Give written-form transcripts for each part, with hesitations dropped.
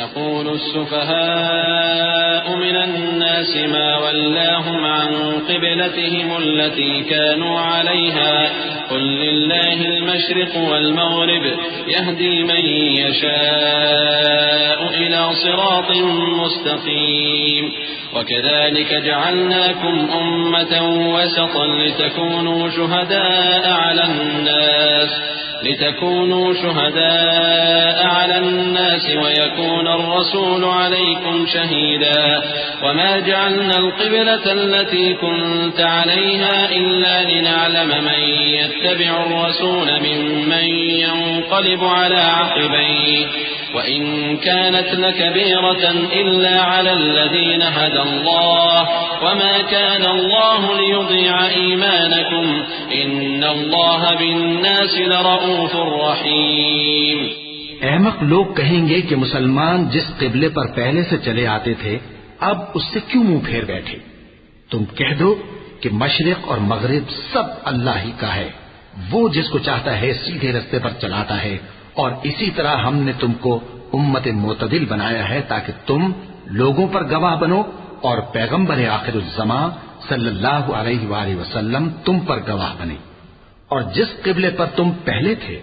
يقول السفهاء من الناس ما ولاهم عن قبلتهم التي كانوا عليها قل لله المشرق والمغرب يهدي من يشاء إلى صراط مستقيم وكذلك جعلناكم أمة وسطا لتكونوا شهداء على الناس ويكون الرسول عليكم شهيدا وما جعلنا القبلة التي كنت عليها إلا لنعلم من يتبع الرسول ممن ينقلب على عقبيه وإن كانت لكبيرة إلا على الذين هدى الله وما كان الله ليضيع إيمانكم إن الله بالناس لرؤوف رحيم۔ احمق لوگ کہیں گے کہ مسلمان جس قبلے پر پہلے سے چلے آتے تھے اب اس سے کیوں منہ پھیر بیٹھے؟ تم کہہ دو کہ مشرق اور مغرب سب اللہ ہی کا ہے، وہ جس کو چاہتا ہے سیدھے رستے پر چلاتا ہے، اور اسی طرح ہم نے تم کو امت معتدل بنایا ہے تاکہ تم لوگوں پر گواہ بنو اور پیغمبر آخر الزمان صلی اللہ علیہ وآلہ وسلم تم پر گواہ بنے۔ اور جس قبلے پر تم پہلے تھے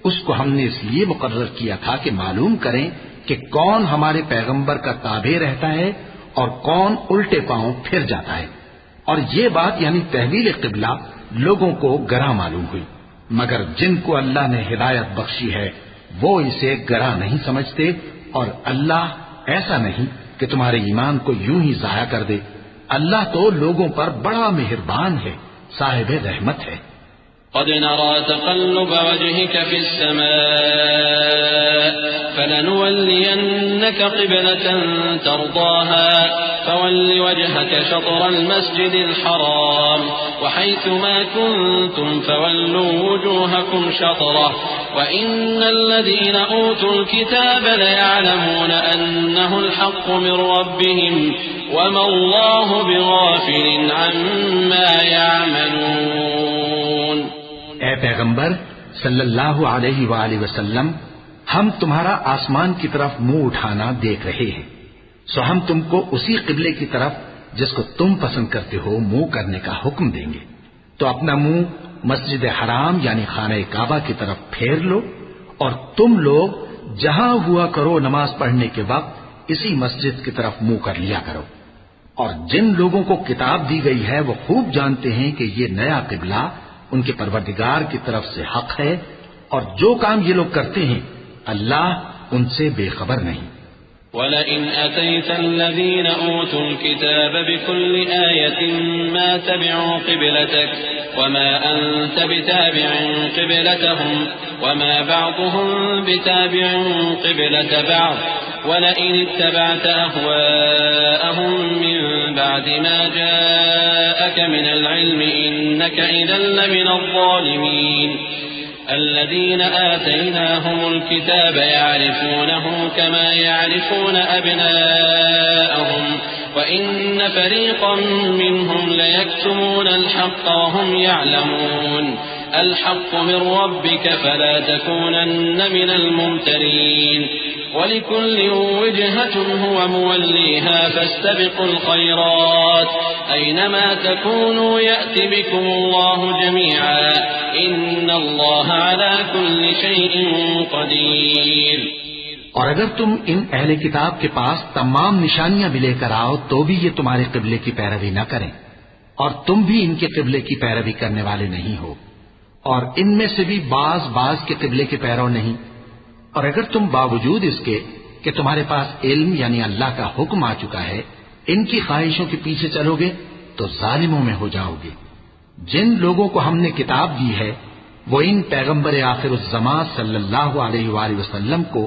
اس کو ہم نے اس لیے مقرر کیا تھا کہ معلوم کریں کہ کون ہمارے پیغمبر کا تابع رہتا ہے اور کون الٹے پاؤں پھر جاتا ہے۔ اور یہ بات یعنی تحویل قبلہ لوگوں کو گراں معلوم ہوئی، مگر جن کو اللہ نے ہدایت بخشی ہے وہ اسے گراں نہیں سمجھتے، اور اللہ ایسا نہیں کہ تمہارے ایمان کو یوں ہی ضائع کر دے۔ اللہ تو لوگوں پر بڑا مہربان ہے، صاحب رحمت ہے۔ قد نرى تقلب وجهك في السماء فلنولينك قبلة ترضاها فول وجهك شطر المسجد الحرام وحيث ما كنتم فولوا وجوهكم شطره وإن الذين أوتوا الكتاب ليعلمون أنه الحق من ربهم وما الله بغافل عما يعملون۔ اے پیغمبر صلی اللہ علیہ وآلہ وسلم، ہم تمہارا آسمان کی طرف منہ اٹھانا دیکھ رہے ہیں، سو ہم تم کو اسی قبلے کی طرف جس کو تم پسند کرتے ہو منہ کرنے کا حکم دیں گے، تو اپنا منہ مسجد حرام یعنی خانہ کعبہ کی طرف پھیر لو، اور تم لوگ جہاں ہوا کرو نماز پڑھنے کے وقت اسی مسجد کی طرف منہ کر لیا کرو۔ اور جن لوگوں کو کتاب دی گئی ہے وہ خوب جانتے ہیں کہ یہ نیا قبلہ ان کے پروردگار کی طرف سے حق ہے، اور جو کام یہ لوگ کرتے ہیں اللہ ان سے بے خبر نہیں۔ وَلَئِنْ أَتَيْتَ الَّذِينَ أُوتُوا الْكِتَابَ بِكُلِّ آيَةٍ مَا تَبِعُوا قِبْلَتَكَ وَمَا أَنْتَ بِتَابِعٍ قِبْلَتَهُمْ وَمَا بَعْضُهُمْ بِتَابِعٍ قِبْلَةَ بَعْضٍ وَلَئِنِ اتَّبَعْتَ أَهْوَاءَهُمْ مِنْ بَعْدِ مَا جَاءَكَ مِنَ الْعِلْمِ إِنَّكَ إِذًا لَمِنَ الظَّالِمِينَ۔ الذين آتيناهم الكتاب يعرفونه كما يعرفون أبناءهم وإن فريقا منهم ليكتمون الحق وهم يعلمون الحق من ربك فلا تكونن من الممترين ولكل وجهة هو موليها فاستبقوا الخيرات أينما تكونوا يأتي بكم الله جميعا إن الله على كل شيء قدير۔ اور اگر تم ان اہل کتاب کے پاس تمام نشانیاں بھی لے کر آؤ تو بھی یہ تمہارے قبلے کی پیروی نہ کریں، اور تم بھی ان کے قبلے کی پیروی کرنے والے نہیں ہو، اور ان میں سے بھی بعض کے قبلے کے پیرو نہیں۔ اور اگر تم باوجود اس کے کہ تمہارے پاس علم یعنی اللہ کا حکم آ چکا ہے ان کی خواہشوں کے پیچھے چلو گے تو ظالموں میں ہو جاؤ گے۔ جن لوگوں کو ہم نے کتاب دی ہے وہ ان پیغمبر آخر الزمان صلی اللہ علیہ وآلہ وسلم کو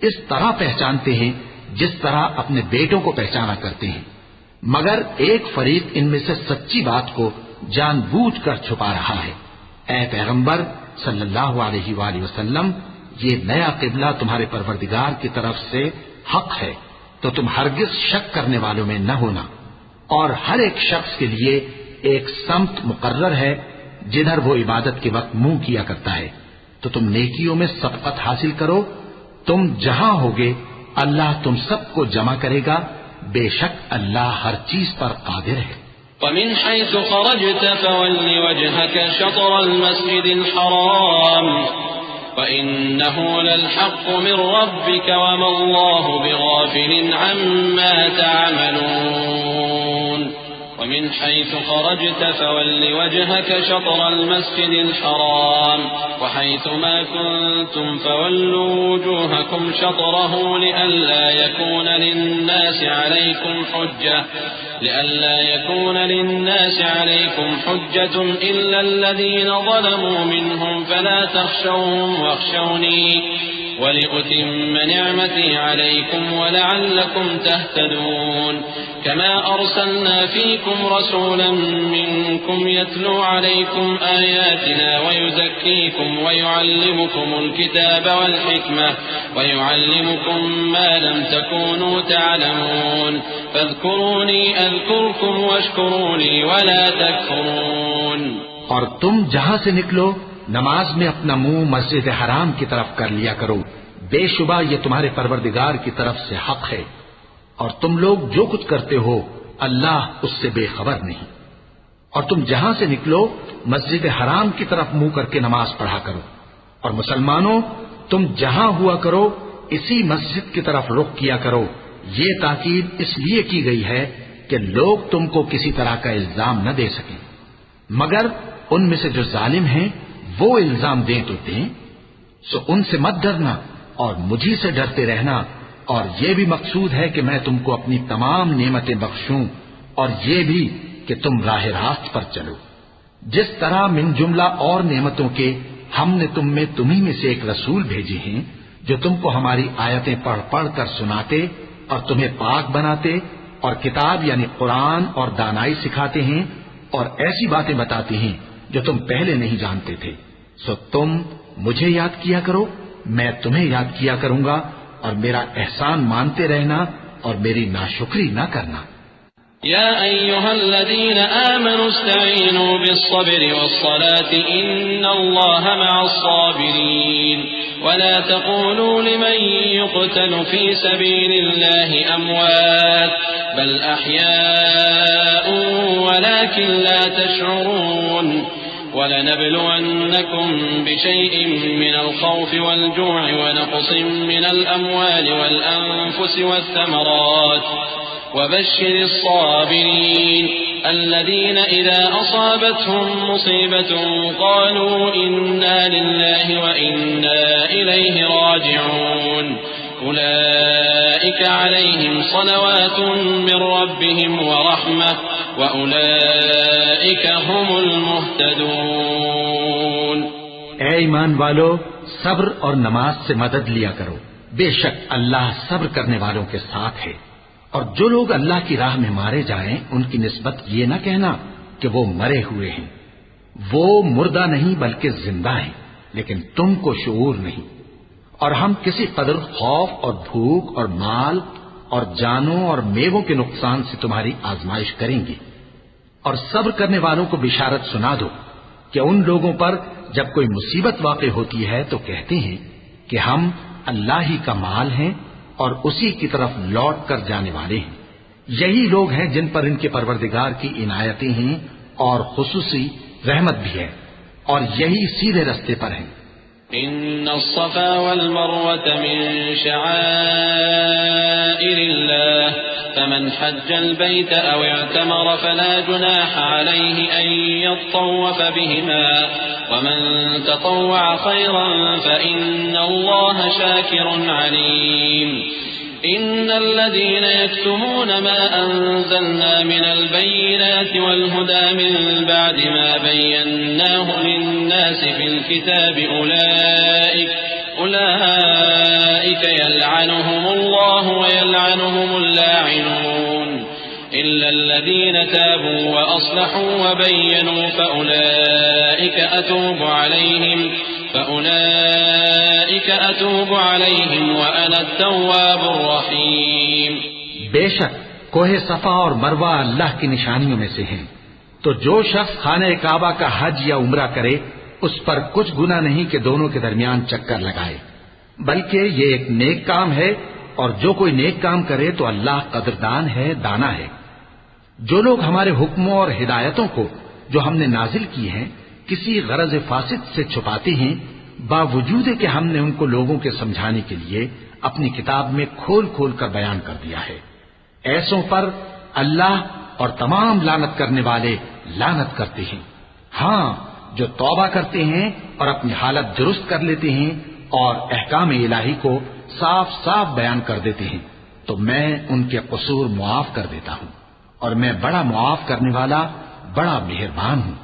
اس طرح پہچانتے ہیں جس طرح اپنے بیٹوں کو پہچانا کرتے ہیں، مگر ایک فریق ان میں سے سچی بات کو جان بوجھ کر چھپا رہا ہے۔ اے پیغمبر صلی اللہ علیہ وآلہ وسلم، یہ نیا قبلہ تمہارے پروردگار کی طرف سے حق ہے، تو تم ہرگز شک کرنے والوں میں نہ ہونا، اور ہر ایک شخص کے لیے ایک سمت مقرر ہے جدھر وہ عبادت کے وقت منہ کیا کرتا ہے، تو تم نیکیوں میں سبقت حاصل کرو، تم جہاں ہوگے اللہ تم سب کو جمع کرے گا، بے شک اللہ ہر چیز پر قادر ہے۔ ومن حيث خرجت فول وجهك شطر المسجد الحرام وإنه للحق من ربك وما الله بغافل عما تعملون ومن حيث خرجت فول وجهك شطر المسجد الحرام وحيث ما كنتم فولوا وجوهكم شطره لئلا يكون للناس عليكم حجة إلا الذين ظلموا منهم فلا تخشوهم واخشوني ولأتم نعمتي عليكم ولعلكم تهتدون كما أرسلنا فيكم رسولا منكم يتلو عليكم آياتنا ويزكيكم ويعلمكم الكتاب والحكمة ويعلمكم ما لم تكونوا تعلمون فاذكروني أذكركم واشكروا لي ولا تكفرون۔ اور تم جہاں سے نکلو نماز میں اپنا منہ مسجد حرام کی طرف کر لیا کرو، بے شبہ یہ تمہارے پروردگار کی طرف سے حق ہے، اور تم لوگ جو کچھ کرتے ہو اللہ اس سے بے خبر نہیں۔ اور تم جہاں سے نکلو مسجد حرام کی طرف منہ کر کے نماز پڑھا کرو، اور مسلمانوں تم جہاں ہوا کرو اسی مسجد کی طرف رخ کیا کرو۔ یہ تاکید اس لیے کی گئی ہے کہ لوگ تم کو کسی طرح کا الزام نہ دے سکیں، مگر ان میں سے جو ظالم ہیں وہ الزام دیں تو دیں، سو ان سے مت ڈرنا اور مجھی سے ڈرتے رہنا، اور یہ بھی مقصود ہے کہ میں تم کو اپنی تمام نعمتیں بخشوں، اور یہ بھی کہ تم راہ راست پر چلو۔ جس طرح من جملہ اور نعمتوں کے ہم نے تمہیں میں سے ایک رسول بھیجے ہیں جو تم کو ہماری آیتیں پڑھ پڑھ کر سناتے اور تمہیں پاک بناتے اور کتاب یعنی قرآن اور دانائی سکھاتے ہیں اور ایسی باتیں بتاتے ہیں جو تم پہلے نہیں جانتے تھے، سو تم مجھے یاد کیا کرو، میں تمہیں یاد کیا کروں گا، اور میرا احسان مانتے رہنا اور میری ناشکری نہ کرنا۔ يا أيها الذين آمنوا استعينوا بالصبر والصلاة إن الله مع الصابرين ولا تقولوا لمن يقتل في سبيل الله أموات بل أحياء ولكن لا تشعرون ولنبلونكم بشيء من الخوف والجوع ونقص من الأموال والأنفس والثمرات وبشر الصابرين الذين إذا أصابتهم مصيبة قالوا إنا لله وإنا إليه راجعون أولئك عليهم صلوات من ربهم ورحمة وأولئك هم المهتدون۔ اے ایمان والو، صبر اور نماز سے مدد لیا کرو، بے شک اللہ صبر کرنے والوں کے ساتھ ہے۔ اور جو لوگ اللہ کی راہ میں مارے جائیں ان کی نسبت یہ نہ کہنا کہ وہ مرے ہوئے ہیں، وہ مردہ نہیں بلکہ زندہ ہیں، لیکن تم کو شعور نہیں۔ اور ہم کسی قدر خوف اور بھوک اور مال اور جانوں اور میووں کے نقصان سے تمہاری آزمائش کریں گے، اور صبر کرنے والوں کو بشارت سنا دو کہ ان لوگوں پر جب کوئی مصیبت واقع ہوتی ہے تو کہتے ہیں کہ ہم اللہ ہی کا مال ہیں اور اسی کی طرف لوٹ کر جانے والے ہیں۔ یہی لوگ ہیں جن پر ان کے پروردگار کی عنایتیں ہیں اور خصوصی رحمت بھی ہے، اور یہی سیدھے رستے پر ہیں۔ ان الصفا والمروة من شعائر الله فمن حج البيت او اعتمر فلا جناح عليه ان يطوف بهما ومن تطوع خيرا فإن الله شاكر عليم۔ إن الذين يكتمون ما أنزلنا من البينات والهدى من بعد ما بيناه للناس في الكتاب أولئك يلعنهم الله ويلعنهم اللاعنون إلا الذين تابوا وأصلحوا وبينوا فأولئك أتوب عليهم وأنا التواب الرحيم۔ بے شک کوہ صفا اور مروہ اللہ کی نشانیوں میں سے ہیں، تو جو شخص خانہ کعبہ کا حج یا عمرہ کرے اس پر کچھ گناہ نہیں کہ دونوں کے درمیان چکر لگائے، بلکہ یہ ایک نیک کام ہے اور جو کوئی نیک کام کرے تو اللہ قدردان ہے، دانا ہے۔ جو لوگ ہمارے حکموں اور ہدایتوں کو جو ہم نے نازل کی ہیں کسی غرض فاسد سے چھپاتے ہیں، باوجود کہ ہم نے ان کو لوگوں کے سمجھانے کے لیے اپنی کتاب میں کھول کھول کر بیان کر دیا ہے، ایسوں پر اللہ اور تمام لعنت کرنے والے لعنت کرتے ہیں۔ ہاں، جو توبہ کرتے ہیں اور اپنی حالت درست کر لیتے ہیں اور احکام الہی کو صاف صاف بیان کر دیتے ہیں تو میں ان کے قصور معاف کر دیتا ہوں، اور میں بڑا معاف کرنے والا، بڑا مہربان ہوں۔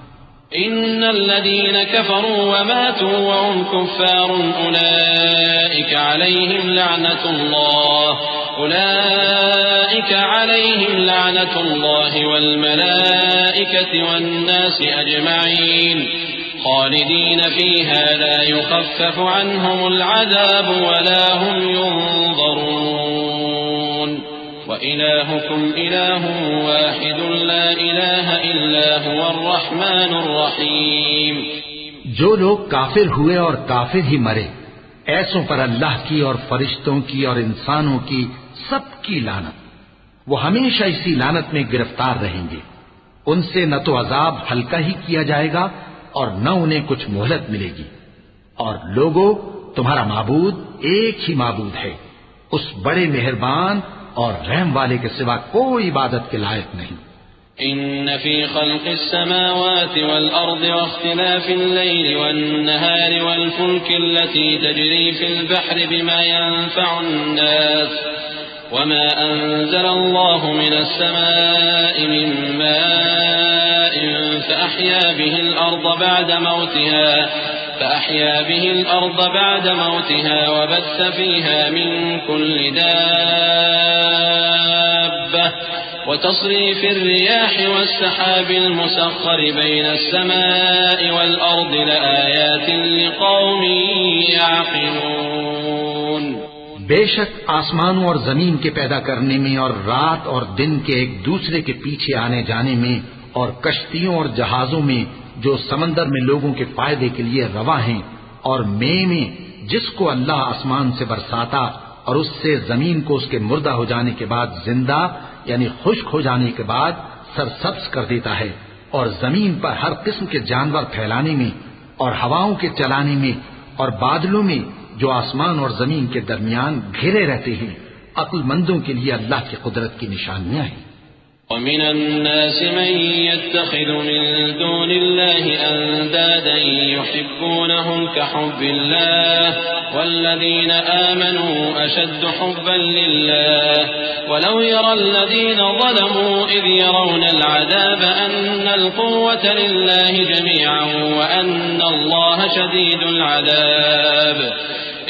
إن الذين كفروا وماتوا وهم كفار أولئك عليهم لعنة الله والملائكة والناس أجمعين خالدين فيها لا يخفف عنهم العذاب ولا هم ينظرون وإلهكم إله واحد لا إله إلا هو الرحمن الرحيم۔ جو لوگ کافر ہوئے اور کافر ہی مرے، ایسوں پر اللہ کی اور فرشتوں کی اور انسانوں کی سب کی لعنت، وہ ہمیشہ اسی لعنت میں گرفتار رہیں گے۔ ان سے نہ تو عذاب ہلکا ہی کیا جائے گا اور نہ انہیں کچھ مہلت ملے گی۔ اور لوگو، تمہارا معبود ایک ہی معبود ہے، اس بڑے مہربان اور رحم والے کے سوا کوئی عبادت کے لائق نہیں۔ إن في خلق السماوات والأرض واختلاف الليل والنهار والفلك التي تجري في البحر بما ينفع الناس وما أنزل الله من السماء من ماء فأحيا به الأرض بعد موتها وبث فيها من كل دابة وتصريف الرياح والسحاب المسخر بين السماء والأرض لآيات لقوم يعقلون۔ بے شک آسمانوں اور زمین کے پیدا کرنے میں اور رات اور دن کے ایک دوسرے کے پیچھے آنے جانے میں اور کشتیوں اور جہازوں میں جو سمندر میں لوگوں کے فائدے کے لیے رواں ہیں، اور میں جس کو اللہ آسمان سے برساتا اور اس سے زمین کو اس کے مردہ ہو جانے کے بعد زندہ یعنی خشک ہو جانے کے بعد سرسبز کر دیتا ہے، اور زمین پر ہر قسم کے جانور پھیلانے میں اور ہواؤں کے چلانے میں اور بادلوں میں جو آسمان اور زمین کے درمیان گھرے رہتے ہیں، عقل مندوں کے لیے اللہ کی قدرت کی نشانیاں ہیں۔ ومن الناس من يتخذ من دون الله أندادا يحبونهم كحب الله والذين آمنوا أشد حبا لله ولو يرى الذين ظلموا إذ يرون العذاب أن القوة لله جميعا وأن الله شديد العذاب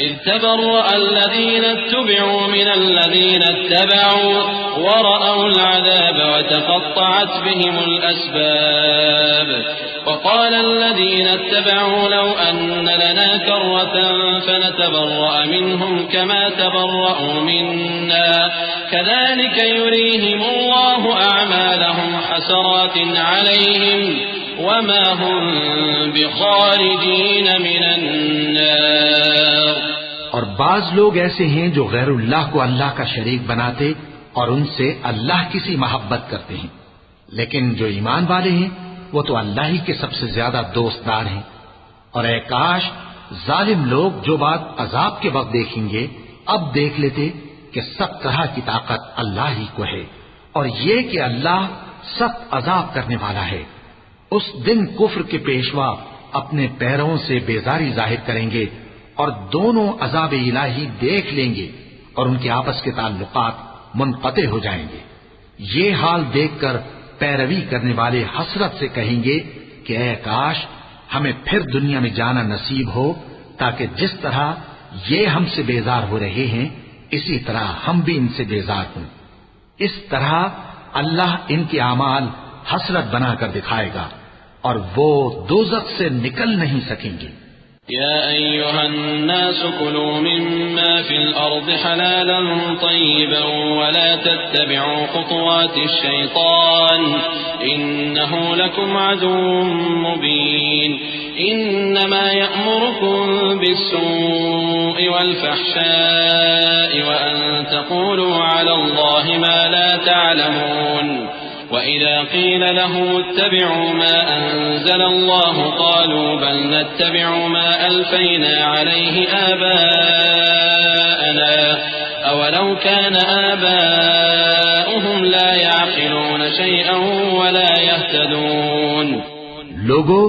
إذ تبرأ الذين اتبعوا من الذين اتبعوا ورأوا العذاب وتقطعت بهم الأسباب وقال الذين اتبعوا لو أن لنا كرة فنتبرأ منهم كما تبرأوا منا كذلك يريهم الله أعمالهم حسرات عليهم وما هم بخارجين من النار۔ اور بعض لوگ ایسے ہیں جو غیر اللہ کو اللہ کا شریک بناتے اور ان سے اللہ کی سی محبت کرتے ہیں، لیکن جو ایمان والے ہیں وہ تو اللہ ہی کے سب سے زیادہ دوستدار ہیں۔ اور اے کاش ظالم لوگ جو بات عذاب کے وقت دیکھیں گے اب دیکھ لیتے کہ سب طرح کی طاقت اللہ ہی کو ہے، اور یہ کہ اللہ سخت عذاب کرنے والا ہے۔ اس دن کفر کے پیشوا اپنے پیروں سے بیزاری ظاہر کریں گے اور دونوں عذاب الہی دیکھ لیں گے اور ان کے آپس کے تعلقات منقطع ہو جائیں گے۔ یہ حال دیکھ کر پیروی کرنے والے حسرت سے کہیں گے کہ اے کاش ہمیں پھر دنیا میں جانا نصیب ہو تاکہ جس طرح یہ ہم سے بیزار ہو رہے ہیں اسی طرح ہم بھی ان سے بیزار ہوں۔ اس طرح اللہ ان کے اعمال حسرت بنا کر دکھائے گا اور وہ دوزخ سے نکل نہیں سکیں گے۔ يا أيها الناس كلوا مما في الأرض حلالا طيبا ولا تتبعوا خطوات الشيطان إنه لكم عدو مبين إنما يأمركم بالسوء والفحشاء وأن تقولوا على الله ما لا تعلمون وإذا قيل له اتبعوا ما أنزل الله قالوا بل نتبع ما ألفينا عليه آباءنا أولو كان آباؤهم لا يعقلون شيئا ولا يهتدون. لوگو،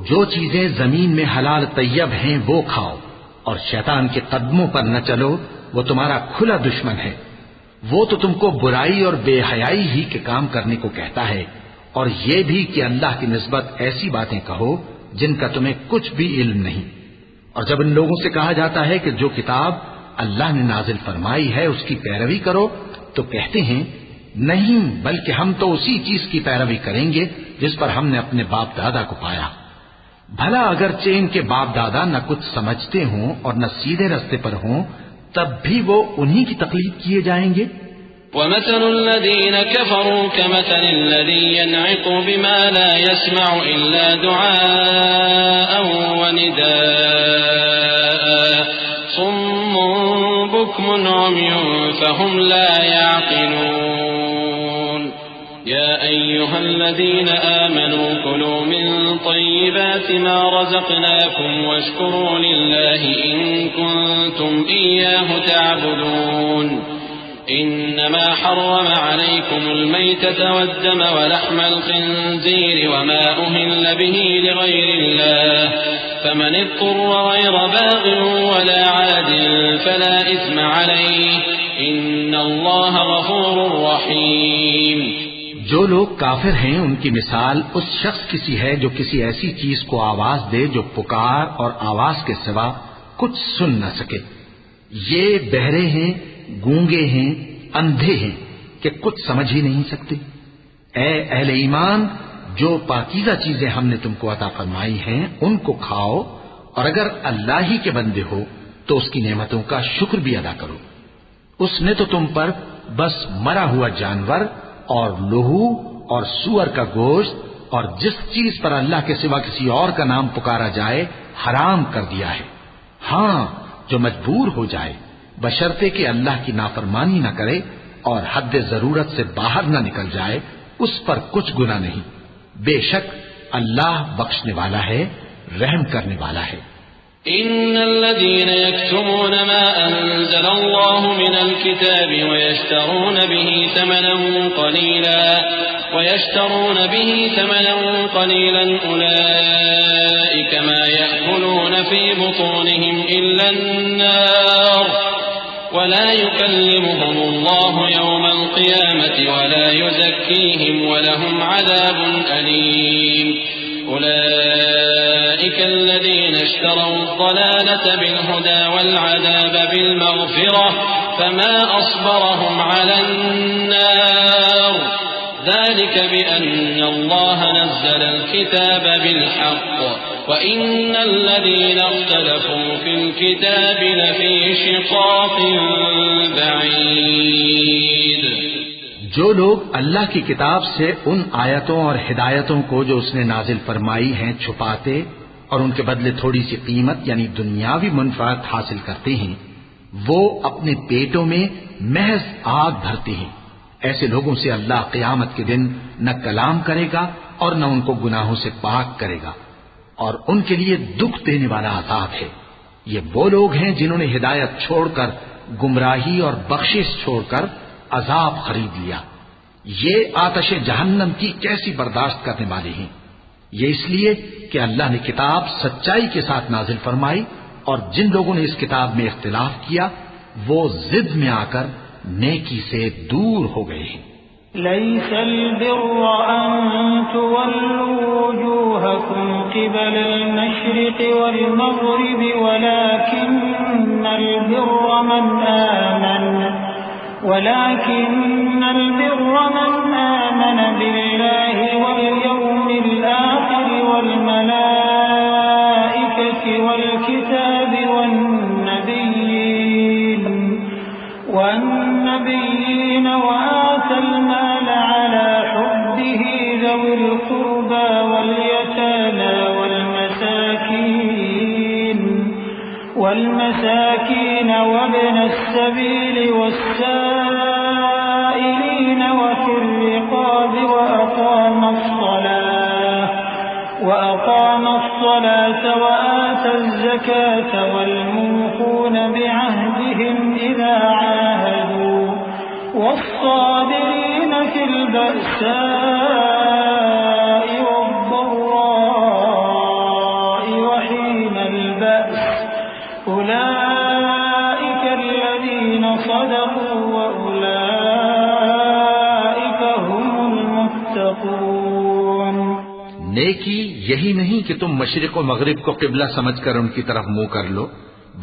جو چیزیں زمین میں حلال طیب ہیں وہ کھاؤ اور شیطان کے قدموں پر نہ چلو، وہ تمہارا کھلا دشمن ہے. وہ تو تم کو برائی اور بے حیائی ہی کے کام کرنے کو کہتا ہے، اور یہ بھی کہ اللہ کی نسبت ایسی باتیں کہو جن کا تمہیں کچھ بھی علم نہیں. اور جب ان لوگوں سے کہا جاتا ہے کہ جو کتاب اللہ نے نازل فرمائی ہے اس کی پیروی کرو، تو کہتے ہیں نہیں، بلکہ ہم تو اسی چیز کی پیروی کریں گے جس پر ہم نے اپنے باپ دادا کو پایا. بھلا اگرچہ ان کے باپ دادا نہ کچھ سمجھتے ہوں اور نہ سیدھے رستے پر ہوں، تب بھی وہ انہی کی تقلید کیے جائیں گے. وَمَثَلُ الَّذِينَ كَفَرُوا كَمَثَلِ الَّذِي يَنْعِقُ بِمَا لَا يَسْمَعُ إِلَّا دُعَاءً وَنِدَاءً صُمٌّ بُكْمٌ عُمْيٌ فَهُمْ لَا يَعْقِلُونَ. يَا أَيُّهَا الَّذِينَ آمَنُوا كُلُوا مِن طَيِّبَاتِ مَا رَزَقْنَاكُمْ وَاشْكُرُوا لِلَّهِ إِن كُنتُمْ إِيَّاهُ تَعْبُدُونَ. إنما حرم عليكم الميتة والدم ولحم الخنزير وما أهل به لغير الله فمن اضطر غير باغ ولا عاد فلا إثم عليه إن الله غفور رحيم. جو لوگ کافر ہیں ان کی مثال اس شخص کی سی ہے جو کسی ایسی چیز کو آواز دے جو پکار اور آواز کے سوا کچھ سن نہ سکے. یہ بہرے ہیں، گونگے ہیں، اندھے ہیں کہ کچھ سمجھ ہی نہیں سکتے. اے اہل ایمان، جو پاکیزہ چیزیں ہم نے تم کو عطا فرمائی ہیں ان کو کھاؤ، اور اگر اللہ ہی کے بندے ہو تو اس کی نعمتوں کا شکر بھی ادا کرو. اس نے تو تم پر بس مرا ہوا جانور اور لہو اور سور کا گوشت اور جس چیز پر اللہ کے سوا کسی اور کا نام پکارا جائے حرام کر دیا ہے. ہاں، جو مجبور ہو جائے بشرطے کہ اللہ کی نافرمانی نہ کرے اور حد ضرورت سے باہر نہ نکل جائے، اس پر کچھ گناہ نہیں. بے شک اللہ بخشنے والا ہے، رحم کرنے والا ہے. إن الذين يكتمون ما أنزل الله من الكتاب ويشترون به ثمنا قليلا أولئك ما يأكلون في بطونهم إلا النار ولا يكلمهم الله يوم القيامة ولا يزكيهم ولهم عذاب أليم. أولئك الذين اشتروا الضلالة بالهدى والعذاب بالمغفرة فما أصبرهم على النار ذلك بأن الله نزل الكتاب بالحق وإن الذين اختلفوا في الكتاب لفي شقاق بعيد. جو لوگ اللہ کی کتاب سے ان آیتوں اور ہدایتوں کو جو اس نے نازل فرمائی ہیں چھپاتے اور ان کے بدلے تھوڑی سی قیمت یعنی دنیاوی منفعت حاصل کرتے ہیں، وہ اپنے پیٹوں میں محض آگ بھرتے ہیں. ایسے لوگوں سے اللہ قیامت کے دن نہ کلام کرے گا اور نہ ان کو گناہوں سے پاک کرے گا، اور ان کے لیے دکھ دینے والا عذاب ہے. یہ وہ لوگ ہیں جنہوں نے ہدایت چھوڑ کر گمراہی اور بخشش چھوڑ کر عذاب خرید لیا. یہ آتش جہنم کی کیسی برداشت کرنے والے ہیں. یہ اس لیے کہ اللہ نے کتاب سچائی کے ساتھ نازل فرمائی، اور جن لوگوں نے اس کتاب میں اختلاف کیا وہ ضد میں آ کر نیکی سے دور ہو گئے ہیں. ليس البر أن تولوا وجوهكم قبل المشرق والمغرب ولكن البر من آمن بالله واليوم الآخر والملائكة والكتاب والنبيين وآتى المال على حبه ذوي القربى واليتامى والمساكين وابن السبيل والسائلين وفي الرقاب وأقام الصلاة وآتى الزكاة والموفون بعهدهم إذا عاهدوا والصابرين في البأساء والضراء وحين البأس أولئك الذين صدقوا وأولئك هم المتقون۔ نیکی یہی نہیں کہ تم مشرق و مغرب کو قبلہ سمجھ کر ان کی طرف منہ کر لو،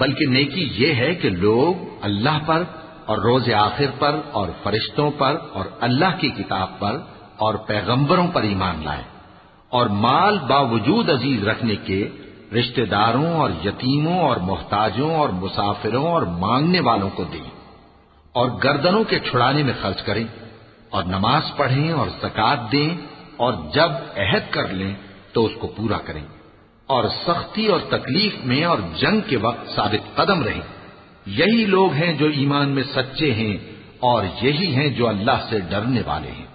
بلکہ نیکی یہ ہے کہ لوگ اللہ پر اور روز آخر پر اور فرشتوں پر اور اللہ کی کتاب پر اور پیغمبروں پر ایمان لائیں، اور مال باوجود عزیز رکھنے کے رشتہ داروں اور یتیموں اور محتاجوں اور مسافروں اور مانگنے والوں کو دیں، اور گردنوں کے چھڑانے میں خرچ کریں، اور نماز پڑھیں اور زکوٰۃ دیں، اور جب عہد کر لیں تو اس کو پورا کریں، اور سختی اور تکلیف میں اور جنگ کے وقت ثابت قدم رہیں۔ یہی لوگ ہیں جو ایمان میں سچے ہیں، اور یہی ہیں جو اللہ سے ڈرنے والے ہیں۔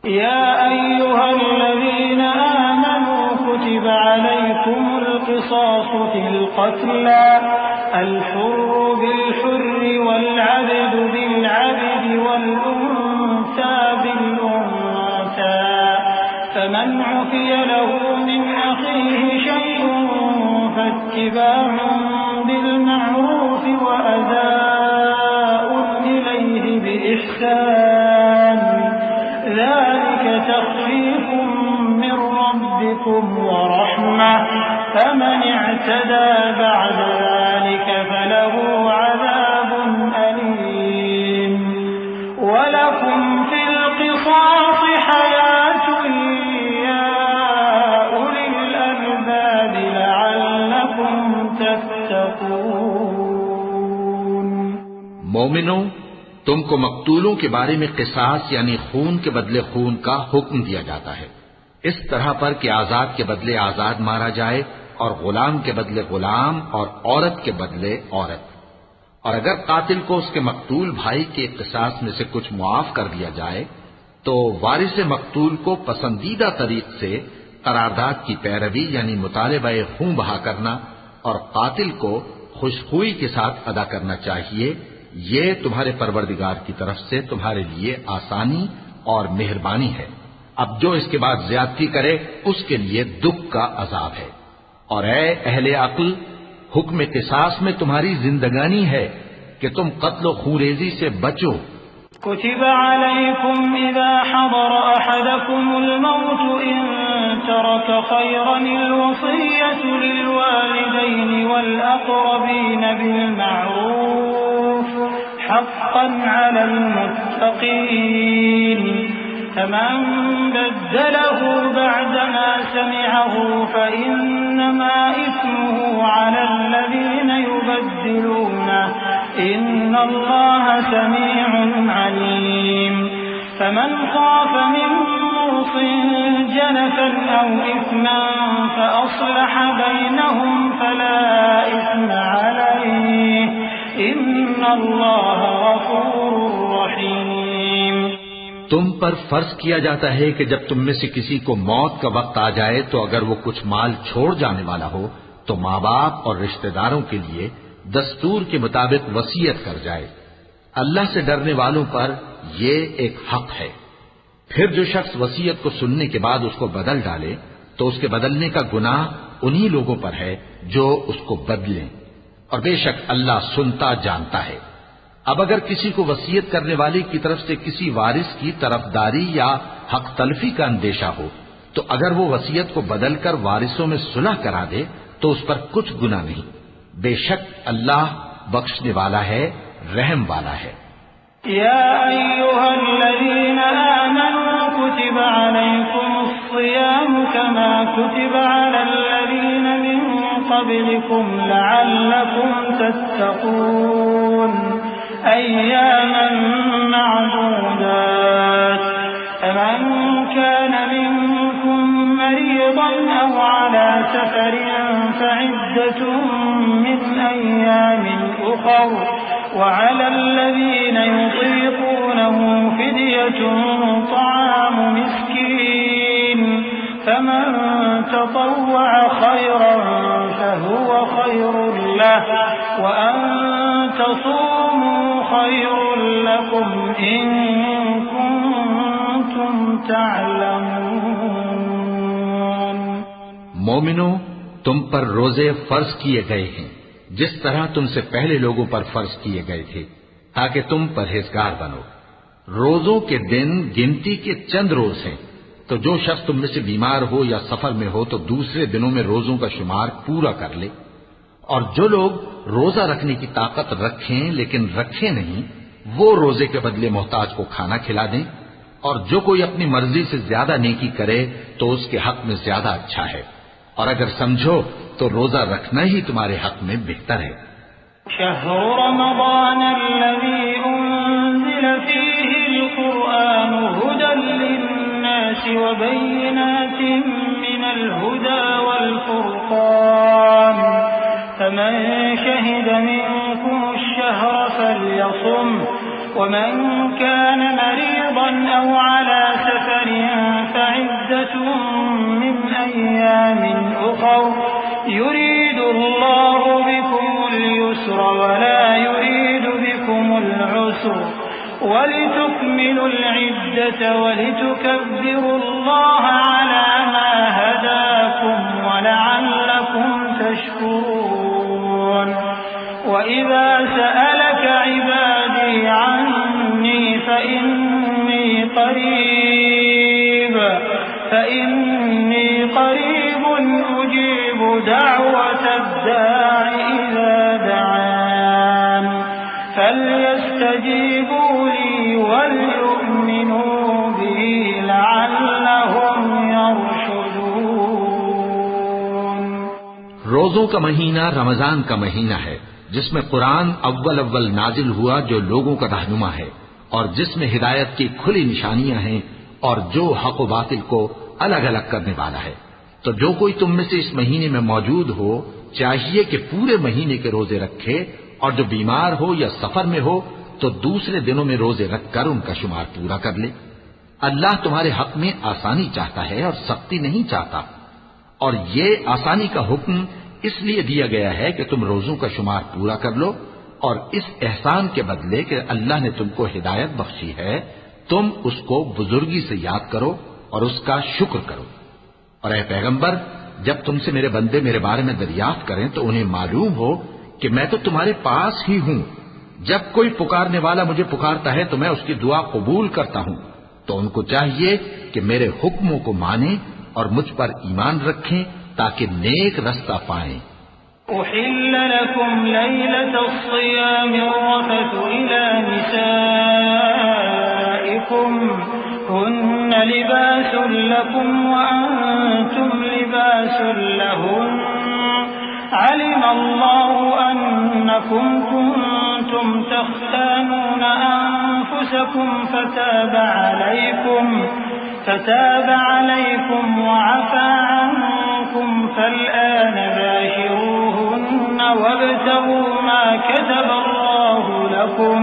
یا ایھا الذین آمنوا کتب علیکم القصاص فی القتلى الحر بالحر والعبد بالعبد والأنثى بالأنثى فمن عفي له من أخيه شيء فاتباع بالمعروف وأداء إليه بإحسان ذلك تخفيف من ربكم ورحمة فمن اعتدى بعد ذلك فله عذاب أليم ولكم في القصاص حياة يا أولي الألباب لعلكم تتقون۔ مومنوں، تم کو مقتولوں کے بارے میں قصاص یعنی خون کے بدلے خون کا حکم دیا جاتا ہے، اس طرح پر کہ آزاد کے بدلے آزاد مارا جائے، اور غلام کے بدلے غلام، اور عورت کے بدلے عورت۔ اور اگر قاتل کو اس کے مقتول بھائی کے قصاص میں سے کچھ معاف کر دیا جائے تو وارث مقتول کو پسندیدہ طریق سے قرارداد کی پیروی یعنی مطالبہ خون بہا کرنا اور قاتل کو خوشخوئی کے ساتھ ادا کرنا چاہیے۔ یہ تمہارے پروردگار کی طرف سے تمہارے لیے آسانی اور مہربانی ہے۔ اب جو اس کے بعد زیادتی کرے اس کے لیے دکھ کا عذاب ہے۔ اور اے اہل عقل، حکم قصاص میں تمہاری زندگانی ہے کہ تم قتل و خونریزی سے بچو۔ كتب عليكم إذا حضر أحدكم الموت إن ترك خيرا الوصية للوالدين والأقربين بالمعروف حقا على المتقين فمن بدله بعدما سمعه فإنما إثمه على الذين يبدلونه إن الله سميع عليم فمن خاف من موص جنفا أو إثما فأصلح بينهم فلا إثم عليه إن الله غفور رحيم۔ تم پر فرض کیا جاتا ہے کہ جب تم میں سے کسی کو موت کا وقت آ جائے تو اگر وہ کچھ مال چھوڑ جانے والا ہو تو ماں باپ اور رشتہ داروں کے لیے دستور کے مطابق وصیت کر جائے۔ اللہ سے ڈرنے والوں پر یہ ایک حق ہے۔ پھر جو شخص وصیت کو سننے کے بعد اس کو بدل ڈالے تو اس کے بدلنے کا گناہ انہی لوگوں پر ہے جو اس کو بدلیں، اور بے شک اللہ سنتا جانتا ہے۔ اب اگر کسی کو وصیت کرنے والے کی طرف سے کسی وارث کی طرفداری یا حق تلفی کا اندیشہ ہو تو اگر وہ وصیت کو بدل کر وارثوں میں صلح کرا دے تو اس پر کچھ گناہ نہیں، بے شک اللہ بخشنے والا ہے، رحم والا ہے۔ یا ایھا الذین آمنوا کتب علیکم الصیام کما کتب علی الذین من قبلكم لعلكم تتقون أياما معدودات فمن كان منكم مريضا أو على سفر فعدة من أيام أخر وعلى الذين يطيقونه فدية طعام مسكين فمن تطوع خيرا فهو خير له وأن تصوموا خير لكم إن كنتم تعلمون۔ مومنو، تم پر روزے فرض کیے گئے ہیں جس طرح تم سے پہلے لوگوں پر فرض کیے گئے تھے تاکہ تم پرہیزگار بنو۔ روزوں کے دن گنتی کے چند روز ہیں، تو جو شخص تم میں سے بیمار ہو یا سفر میں ہو تو دوسرے دنوں میں روزوں کا شمار پورا کر لے۔ اور جو لوگ روزہ رکھنے کی طاقت رکھیں لیکن رکھیں نہیں، وہ روزے کے بدلے محتاج کو کھانا کھلا دیں، اور جو کوئی اپنی مرضی سے زیادہ نیکی کرے تو اس کے حق میں زیادہ اچھا ہے، اور اگر سمجھو تو روزہ رکھنا ہی تمہارے حق میں بہتر ہے۔ شهر رمضان الذي أنزل فيه القرآن هدى للناس وبينات من الهدى والفرقان فمن شهد منكم الشهر فليصم ومن كان مريضا أو على سفر فعدة من أيام أخر يريد الله بكم اليسر ولا يريد بكم العسر ولتكملوا العدة ولتكبروا الله على ما هداكم ولعلكم تشكرون وإذا سألك عبادي عني فإني قريب أجيب دعوة الداع إذا دعان فليستجيبوا لي وليؤمنوا بي لعلهم يرشدون۔ روزوں کا مہینہ رمضان کا مہینہ ہے جس میں قرآن اول نازل ہوا جو لوگوں کا رہنما ہے اور جس میں ہدایت کی کھلی نشانیاں ہیں اور جو حق و باطل کو الگ الگ کرنے والا ہے۔ تو جو کوئی تم میں سے اس مہینے میں موجود ہو چاہیے کہ پورے مہینے کے روزے رکھے، اور جو بیمار ہو یا سفر میں ہو تو دوسرے دنوں میں روزے رکھ کر ان کا شمار پورا کر لے۔ اللہ تمہارے حق میں آسانی چاہتا ہے اور سختی نہیں چاہتا، اور یہ آسانی کا حکم اس لیے دیا گیا ہے کہ تم روزوں کا شمار پورا کر لو، اور اس احسان کے بدلے کہ اللہ نے تم کو ہدایت بخشی ہے تم اس کو بزرگی سے یاد کرو اور اس کا شکر کرو۔ اور اے پیغمبر، جب تم سے میرے بندے میرے بارے میں دریافت کریں تو انہیں معلوم ہو کہ میں تو تمہارے پاس ہی ہوں۔ جب کوئی پکارنے والا مجھے پکارتا ہے تو میں اس کی دعا قبول کرتا ہوں، تو ان کو چاہیے کہ میرے حکموں کو مانیں اور مجھ پر ایمان رکھیں تاکہ نیک رستہ پائیں۔ أحل لكم ليلة الصيام الرفث إلى نسائكم هن لباس لكم وأنتم لباس لهن علم الله أنكم كنتم تختانون أنفسكم فتاب عليكم وعفى عنكم فالآن باشروهن وابتغوا ما كتب الله لكم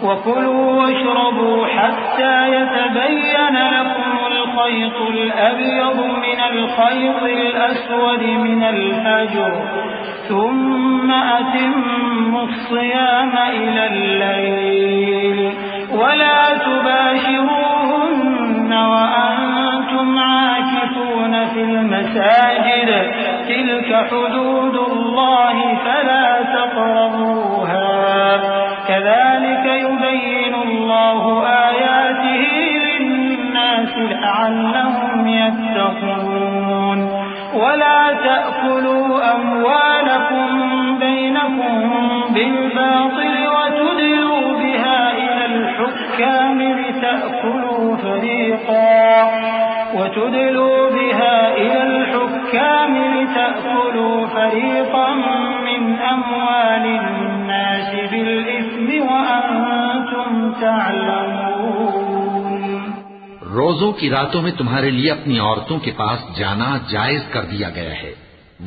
وكلوا واشربوا حتى يتبين لكم الخيط الأبيض من الخيط الأسود من الفجر ثم أتموا الصيام إلى الليل ولا تباشروهن وأنتم عاكفون في المساجد تلك حدود الله فلا تقربوها كذلك يبين الله آياته للناس لعلهم يتقون ولا تأكلوا أموالكم بينكم بالباطل وتدلوا بها إلى الحكام لتأكلوا فريقا الكامل تأكلوا فريقا من أموال الناس بالإثم وأنتم تعلمون۔ روزوں کی راتوں میں تمہارے لیے اپنی عورتوں کے پاس جانا جائز کر دیا گیا ہے،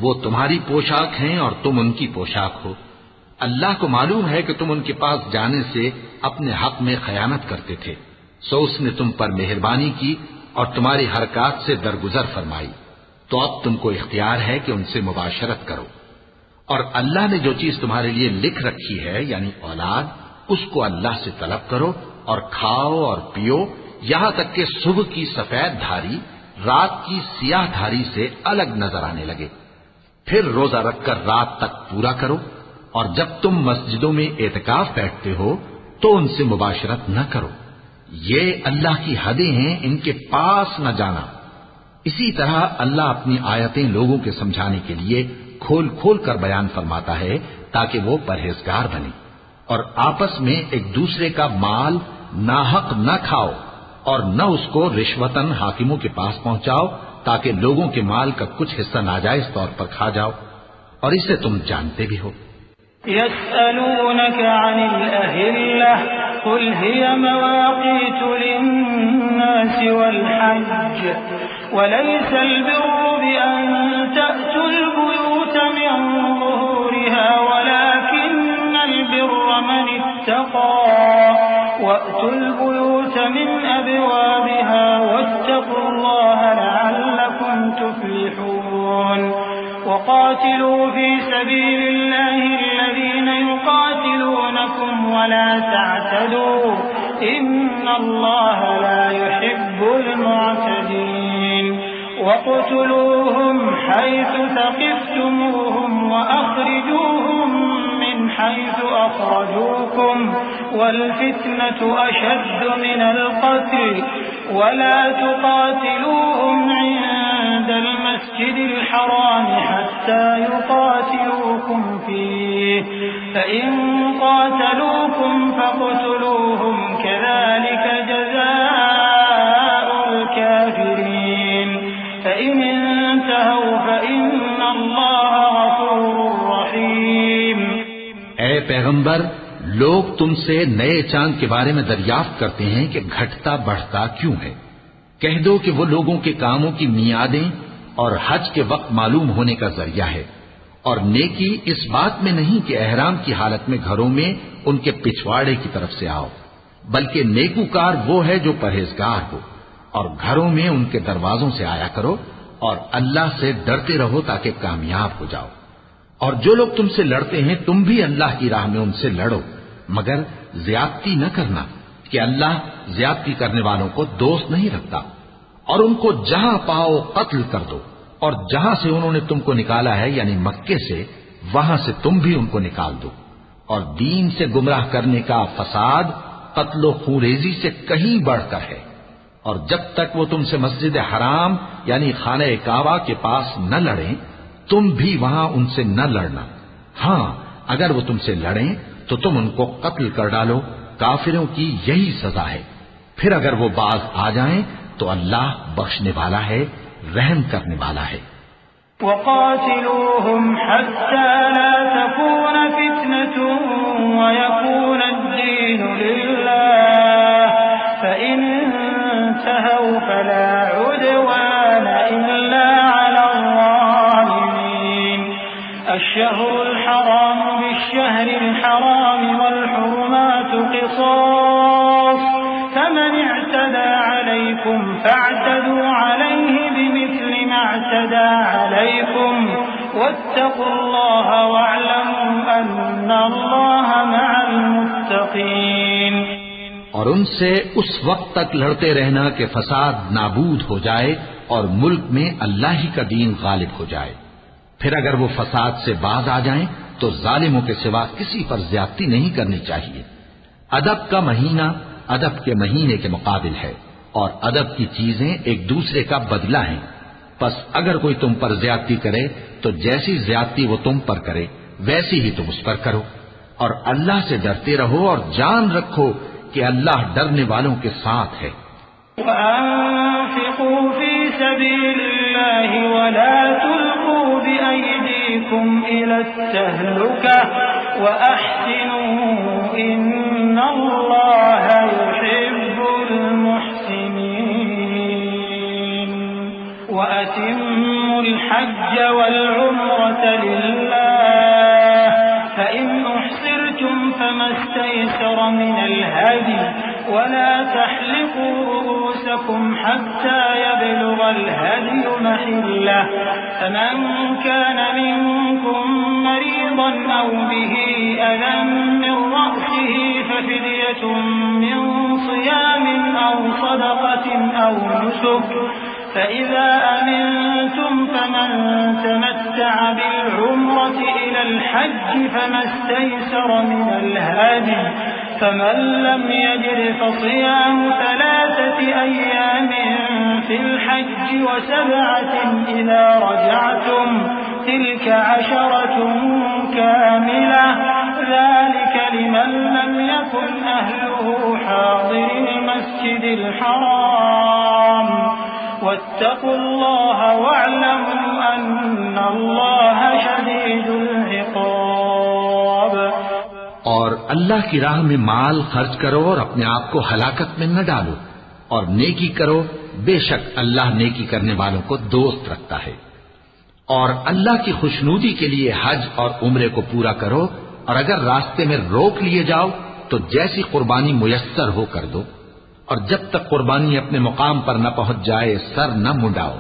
وہ تمہاری پوشاک ہیں اور تم ان کی پوشاک ہو۔ اللہ کو معلوم ہے کہ تم ان کے پاس جانے سے اپنے حق میں خیانت کرتے تھے، سو اس نے تم پر مہربانی کی اور تمہاری حرکات سے درگزر فرمائی، تو اب تم کو اختیار ہے کہ ان سے مباشرت کرو۔ اور اللہ نے جو چیز تمہارے لیے لکھ رکھی ہے یعنی اولاد، اس کو اللہ سے طلب کرو اور کھاؤ اور پیو، یہاں تک کہ صبح کی سفید دھاری رات کی سیاہ دھاری سے الگ نظر آنے لگے، پھر روزہ رکھ کر رات تک پورا کرو، اور جب تم مسجدوں میں اعتکاف بیٹھتے ہو تو ان سے مباشرت نہ کرو، یہ اللہ کی حدیں ہیں، ان کے پاس نہ جانا۔ اسی طرح اللہ اپنی آیتیں لوگوں کے سمجھانے کے لیے کھول کھول کر بیان فرماتا ہے تاکہ وہ پرہیزگار بنے، اور آپس میں ایک دوسرے کا مال ناحق نہ کھاؤ اور نہ اس کو رشوتاً حاکموں کے پاس پہنچاؤ تاکہ لوگوں کے مال کا کچھ حصہ ناجائز طور پر کھا جاؤ، اور اسے تم جانتے بھی ہو۔ يسألونك عن الأهلة قل هي مواقيت للناس والحج وليس البر بأن تأتوا البيوت من ظهورها ولكن البر من اتقى وأتوا البيوت من أبوابها واتقوا الله لعلكم تفلحون وقاتلوا في سبيل الله الذين يقاتلونكم ولا تعتدوا إن الله لا يحب المعتدين واقتلوهم حيث ثقفتموهم وأخرجوهم من حيث أخرجوكم والفتنة أشد من القتل ولا تقاتلوهم عند المسجد الحرام حتى يقاتلوكم فيه فإن قاتلوكم فاقتلوهم كذلك جزاء الكافرين فإن انتهوا فإن الله غفور رحيم۔ اے پیغمبر، لوگ تم سے نئے چاند کے بارے میں دریافت کرتے ہیں کہ گھٹتا بڑھتا کیوں ہے؟ کہہ دو کہ وہ لوگوں کے کاموں کی میعادیں اور حج کے وقت معلوم ہونے کا ذریعہ ہے، اور نیکی اس بات میں نہیں کہ احرام کی حالت میں گھروں میں ان کے پچھواڑے کی طرف سے آؤ، بلکہ نیکوکار وہ ہے جو پرہیزگار ہو، اور گھروں میں ان کے دروازوں سے آیا کرو اور اللہ سے ڈرتے رہو تاکہ کامیاب ہو جاؤ۔ اور جو لوگ تم سے لڑتے ہیں تم بھی اللہ کی راہ میں ان سے لڑو، مگر زیادتی نہ کرنا کہ اللہ زیادتی کرنے والوں کو دوست نہیں رکھتا، اور ان کو جہاں پاؤ قتل کر دو، اور جہاں سے انہوں نے تم کو نکالا ہے یعنی مکے سے وہاں سے تم بھی ان کو نکال دو۔ اور دین سے گمراہ کرنے کا فساد قتل و خونریزی سے کہیں بڑھ کر ہے، اور جب تک وہ تم سے مسجد حرام یعنی خانہ کعبہ کے پاس نہ لڑیں تم بھی وہاں ان سے نہ لڑنا، ہاں اگر وہ تم سے لڑیں تو تم ان کو قتل کر ڈالو، کافروں کی یہی سزا ہے۔ پھر اگر وہ باز آ جائیں تو اللہ بخشنے والا ہے، رحم کرنے والا ہے۔ وقاتلوهم حتى لا تكون فتنة ويكون الدين لله فإن انتهوا فلا عدوان إلا على الظالمين الشهر الحرام بالشهر الحرام والحرمات قصاص فمن اعتدى عليكم فاعتدوا عليه بمثل ما اعتدى عليكم واتقوا الله واعلموا أن الله مع المتقين۔ اور ان سے اس وقت تک لڑتے رہنا کہ فساد نابود ہو جائے اور ملک میں اللہ ہی کا دین غالب ہو جائے، پھر اگر وہ فساد سے باز آ جائیں تو ظالموں کے سوا کسی پر زیادتی نہیں کرنی چاہیے۔ ادب کا مہینہ ادب کے مہینے کے مقابل ہے، اور ادب کی چیزیں ایک دوسرے کا بدلہ ہیں، پس اگر کوئی تم پر زیادتی کرے تو جیسی زیادتی وہ تم پر کرے ویسی ہی تم اس پر کرو، اور اللہ سے ڈرتے رہو اور جان رکھو کہ اللہ ڈرنے والوں کے ساتھ ہے۔ وَأَنفِقُوا فِي سبيل الله ولا تلقوا بأيديكم إلى التهلكة وأحسنوا إن الله يحب المحسنين وأتموا الحج والعمرة لله فإن أحصرتم فما استيسر من الهدي ولا تحلقوا رؤوسكم حتى يبلغ الهدي محله فمن كان منكم مريضا أو به أذى من رأسه ففدية من صيام أو صدقة أو نسك فإذا أمنتم فمن تمتع بالعمرة إلى الحج فما استيسر من الهدي فمن لم يجد فصيام 3 أيام في الحج و7 إذا رجعتم تلك 10 كاملة ذلك لمن لم يكن أهله حاضر المسجد الحرام واتقوا الله واعلموا أن الله شديد العقاب. اور اللہ کی راہ میں مال خرچ کرو اور اپنے آپ کو ہلاکت میں نہ ڈالو اور نیکی کرو، بے شک اللہ نیکی کرنے والوں کو دوست رکھتا ہے. اور اللہ کی خوشنودی کے لیے حج اور عمرے کو پورا کرو، اور اگر راستے میں روک لیے جاؤ تو جیسی قربانی میسر ہو کر دو، اور جب تک قربانی اپنے مقام پر نہ پہنچ جائے سر نہ منڈاؤ.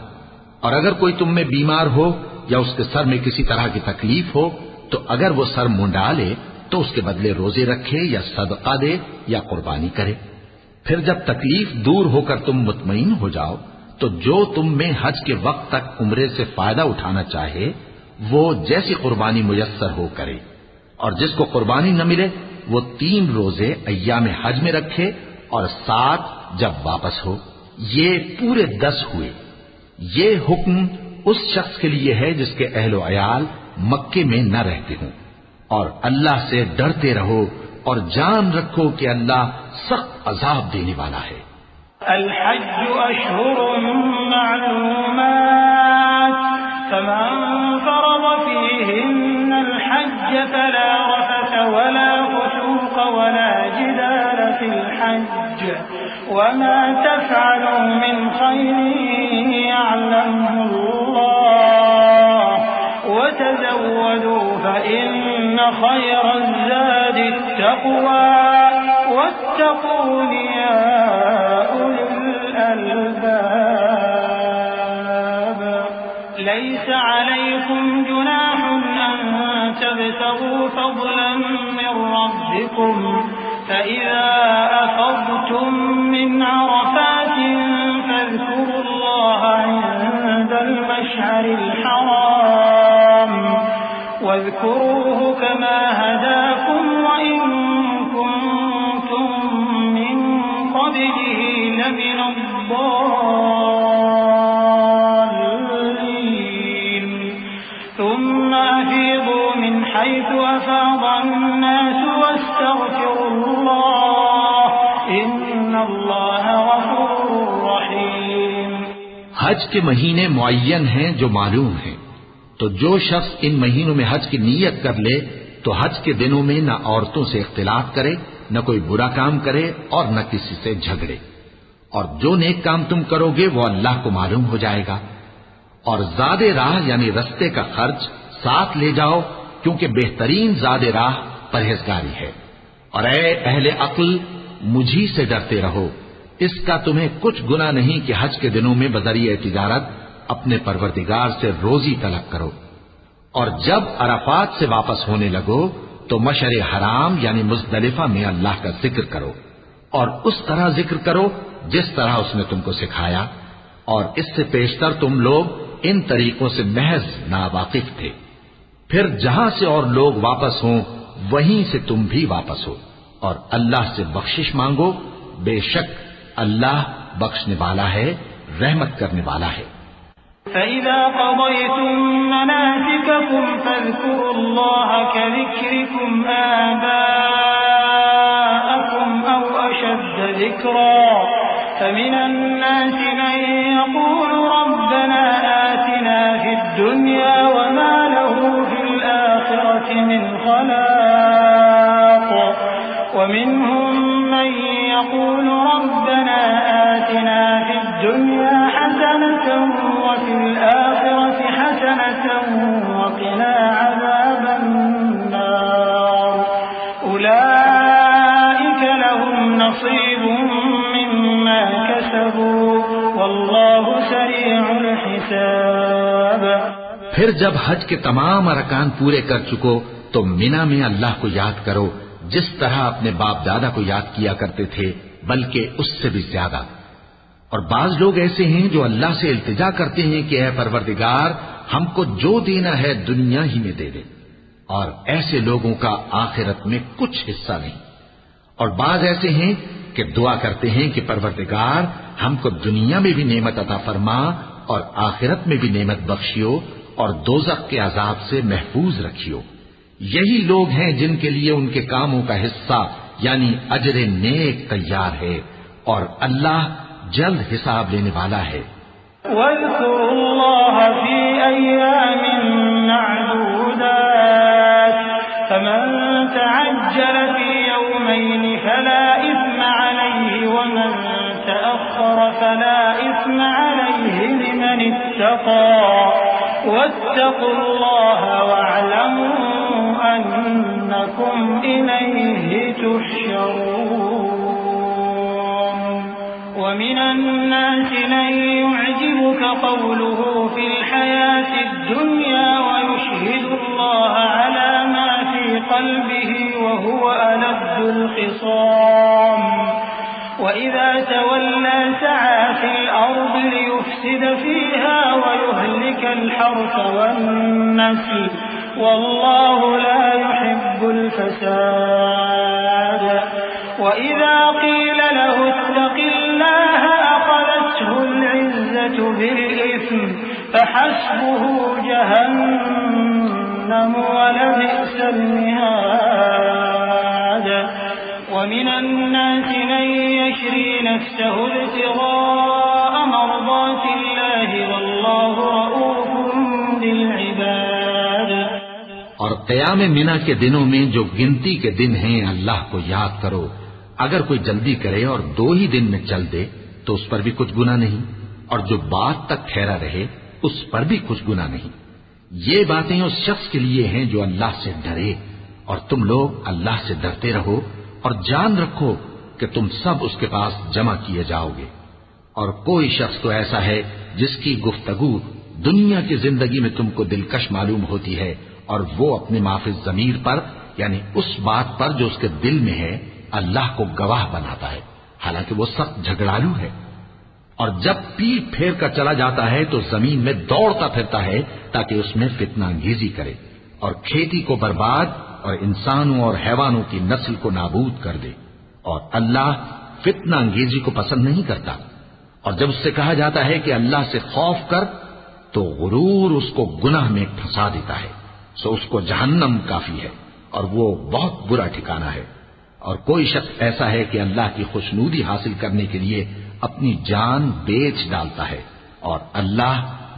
اور اگر کوئی تم میں بیمار ہو یا اس کے سر میں کسی طرح کی تکلیف ہو تو اگر وہ سر منڈا لے تو اس کے بدلے روزے رکھے یا صدقہ دے یا قربانی کرے. پھر جب تکلیف دور ہو کر تم مطمئن ہو جاؤ تو جو تم میں حج کے وقت تک عمرے سے فائدہ اٹھانا چاہے وہ جیسی قربانی میسر ہو کرے. اور جس کو قربانی نہ ملے وہ 3 روزے ایام حج میں رکھے اور 7 جب واپس ہو. یہ پورے 10 ہوئے. یہ حکم اس شخص کے لیے ہے جس کے اہل و عیال مکے میں نہ رہتے ہوں. اور اللہ سے ڈرتے رہو اور جان رکھو کہ اللہ سخت عذاب دینے والا ہے. الحج أشهر معلومات فمن فرض فيهن الحج فلا رفث ولا فسوق ولا جدال في الحج وما تفعلوا من خير يعلمه الله وتزودوا فإن خير الزاد التقوى واتقون يا أولي الألباب. ليس عليكم جناح أن تبتغوا فضلا من ربكم فإذا أفضتم من عرفات فاذكروا الله عند المشعر الحرام واذكروه كما هداكم وإن كنتم من قبله لمن الضالين. ثم أفيضوا من حيث أفاض الناس واستغفروا الله إن الله غفور رحيم. حج کے مہینے معین ہیں جو معلوم ہیں، تو جو شخص ان مہینوں میں حج کی نیت کر لے تو حج کے دنوں میں نہ عورتوں سے اختلاط کرے، نہ کوئی برا کام کرے اور نہ کسی سے جھگڑے. اور جو نیک کام تم کرو گے وہ اللہ کو معلوم ہو جائے گا. اور زاد راہ یعنی رستے کا خرچ ساتھ لے جاؤ کیونکہ بہترین زاد راہ پرہیزگاری ہے. اور اے اہل عقل مجھی سے ڈرتے رہو، اس کا تمہیں کچھ گناہ نہیں کہ حج کے دنوں میں بذریعہ تجارت اپنے پروردگار سے روزی طلب کرو. اور جب عرفات سے واپس ہونے لگو تو مشعر حرام یعنی مزدلفہ میں اللہ کا ذکر کرو اور اس طرح ذکر کرو جس طرح اس نے تم کو سکھایا. اور اس سے پیشتر تم لوگ ان طریقوں سے محض ناواقف تھے. پھر جہاں سے اور لوگ واپس ہوں وہیں سے تم بھی واپس ہو اور اللہ سے بخشش مانگو، بے شک اللہ بخشنے والا ہے، رحمت کرنے والا ہے. فإذا قضيتم مناسككم فاذكروا الله كذكركم آباءكم أو أشد ذكرا فمن الناس من يقول رب الدنيا وما له في الآخرة من خلاق ومنهم من يقول ربنا آتنا في الدنيا حسنة وفي الآخرة حسنة وقنا عذاب النار أولئك لهم نصيب مما كسبوا والله سريع الحساب. پھر جب حج کے تمام ارکان پورے کر چکو تو مینا میں اللہ کو یاد کرو جس طرح اپنے باپ دادا کو یاد کیا کرتے تھے بلکہ اس سے بھی زیادہ. اور بعض لوگ ایسے ہیں جو اللہ سے التجا کرتے ہیں کہ اے پروردگار ہم کو جو دینا ہے دنیا ہی میں دے دے، اور ایسے لوگوں کا آخرت میں کچھ حصہ نہیں. اور بعض ایسے ہیں کہ دعا کرتے ہیں کہ پروردگار ہم کو دنیا میں بھی نعمت عطا فرما اور آخرت میں بھی نعمت بخشیو اور دوزخ کے عذاب سے محفوظ رکھیو. یہی لوگ ہیں جن کے لیے ان کے کاموں کا حصہ یعنی اجر نیک تیار ہے، اور اللہ جلد حساب لینے والا ہے. واذكروا الله في أيام معدودات فمن تعجل في يومين فلا إثم عليه ومن تأخر فلا إثم عليه لمن اتقى واتقوا الله واعلموا أنكم إليه تحشرون. ومن الناس من يعجبك قوله في الحياة الدنيا ويشهد الله على ما في قلبه وهو ألد الخصام وإذا تولى سعى في الأرض ليفسد فيها ويهلك الحرث والنسل والله لا يحب الفساد. وإذا قيل له اتق الله أخذته العزة بالإثم فحسبه جهنم ولبئس المهاد. ومن الناس من يشري نفسه ابتغاء مرضات الله والله رؤوف بالعباد. اور قیام منا کے دنوں میں جو گنتی کے دن ہیں اللہ کو یاد کرو. اگر کوئی جلدی کرے اور 2 ہی دن میں چل دے تو اس پر بھی کچھ گناہ نہیں، اور جو بات تک ٹھہرا رہے اس پر بھی کچھ گناہ نہیں. یہ باتیں اس شخص کے لیے ہیں جو اللہ سے ڈرے، اور تم لوگ اللہ سے ڈرتے رہو اور جان رکھو کہ تم سب اس کے پاس جمع کیے جاؤ گے. اور کوئی شخص تو ایسا ہے جس کی گفتگو دنیا کی زندگی میں تم کو دلکش معلوم ہوتی ہے، اور وہ اپنے معافی ضمیر پر یعنی اس بات پر جو اس کے دل میں ہے اللہ کو گواہ بناتا ہے، حالانکہ وہ سخت جھگڑالو ہے. اور جب پیٹ پھیر کر چلا جاتا ہے تو زمین میں دوڑتا پھرتا ہے تاکہ اس میں فتنہ انگیزی کرے اور کھیتی کو برباد اور انسانوں اور حیوانوں کی نسل کو نابود کر دے. اور اللہ فتنہ انگیزی کو پسند نہیں کرتا. اور جب اس سے کہا جاتا ہے کہ اللہ سے خوف کر تو غرور اس کو گناہ میں پھنسا دیتا ہے، سو اس کو جہنم کافی ہے اور وہ بہت برا ٹھکانہ ہے. اور کوئی شخص ایسا ہے کہ اللہ کی خوشنودی حاصل کرنے کے لیے اپنی جان بیچ ڈالتا ہے، اور اللہ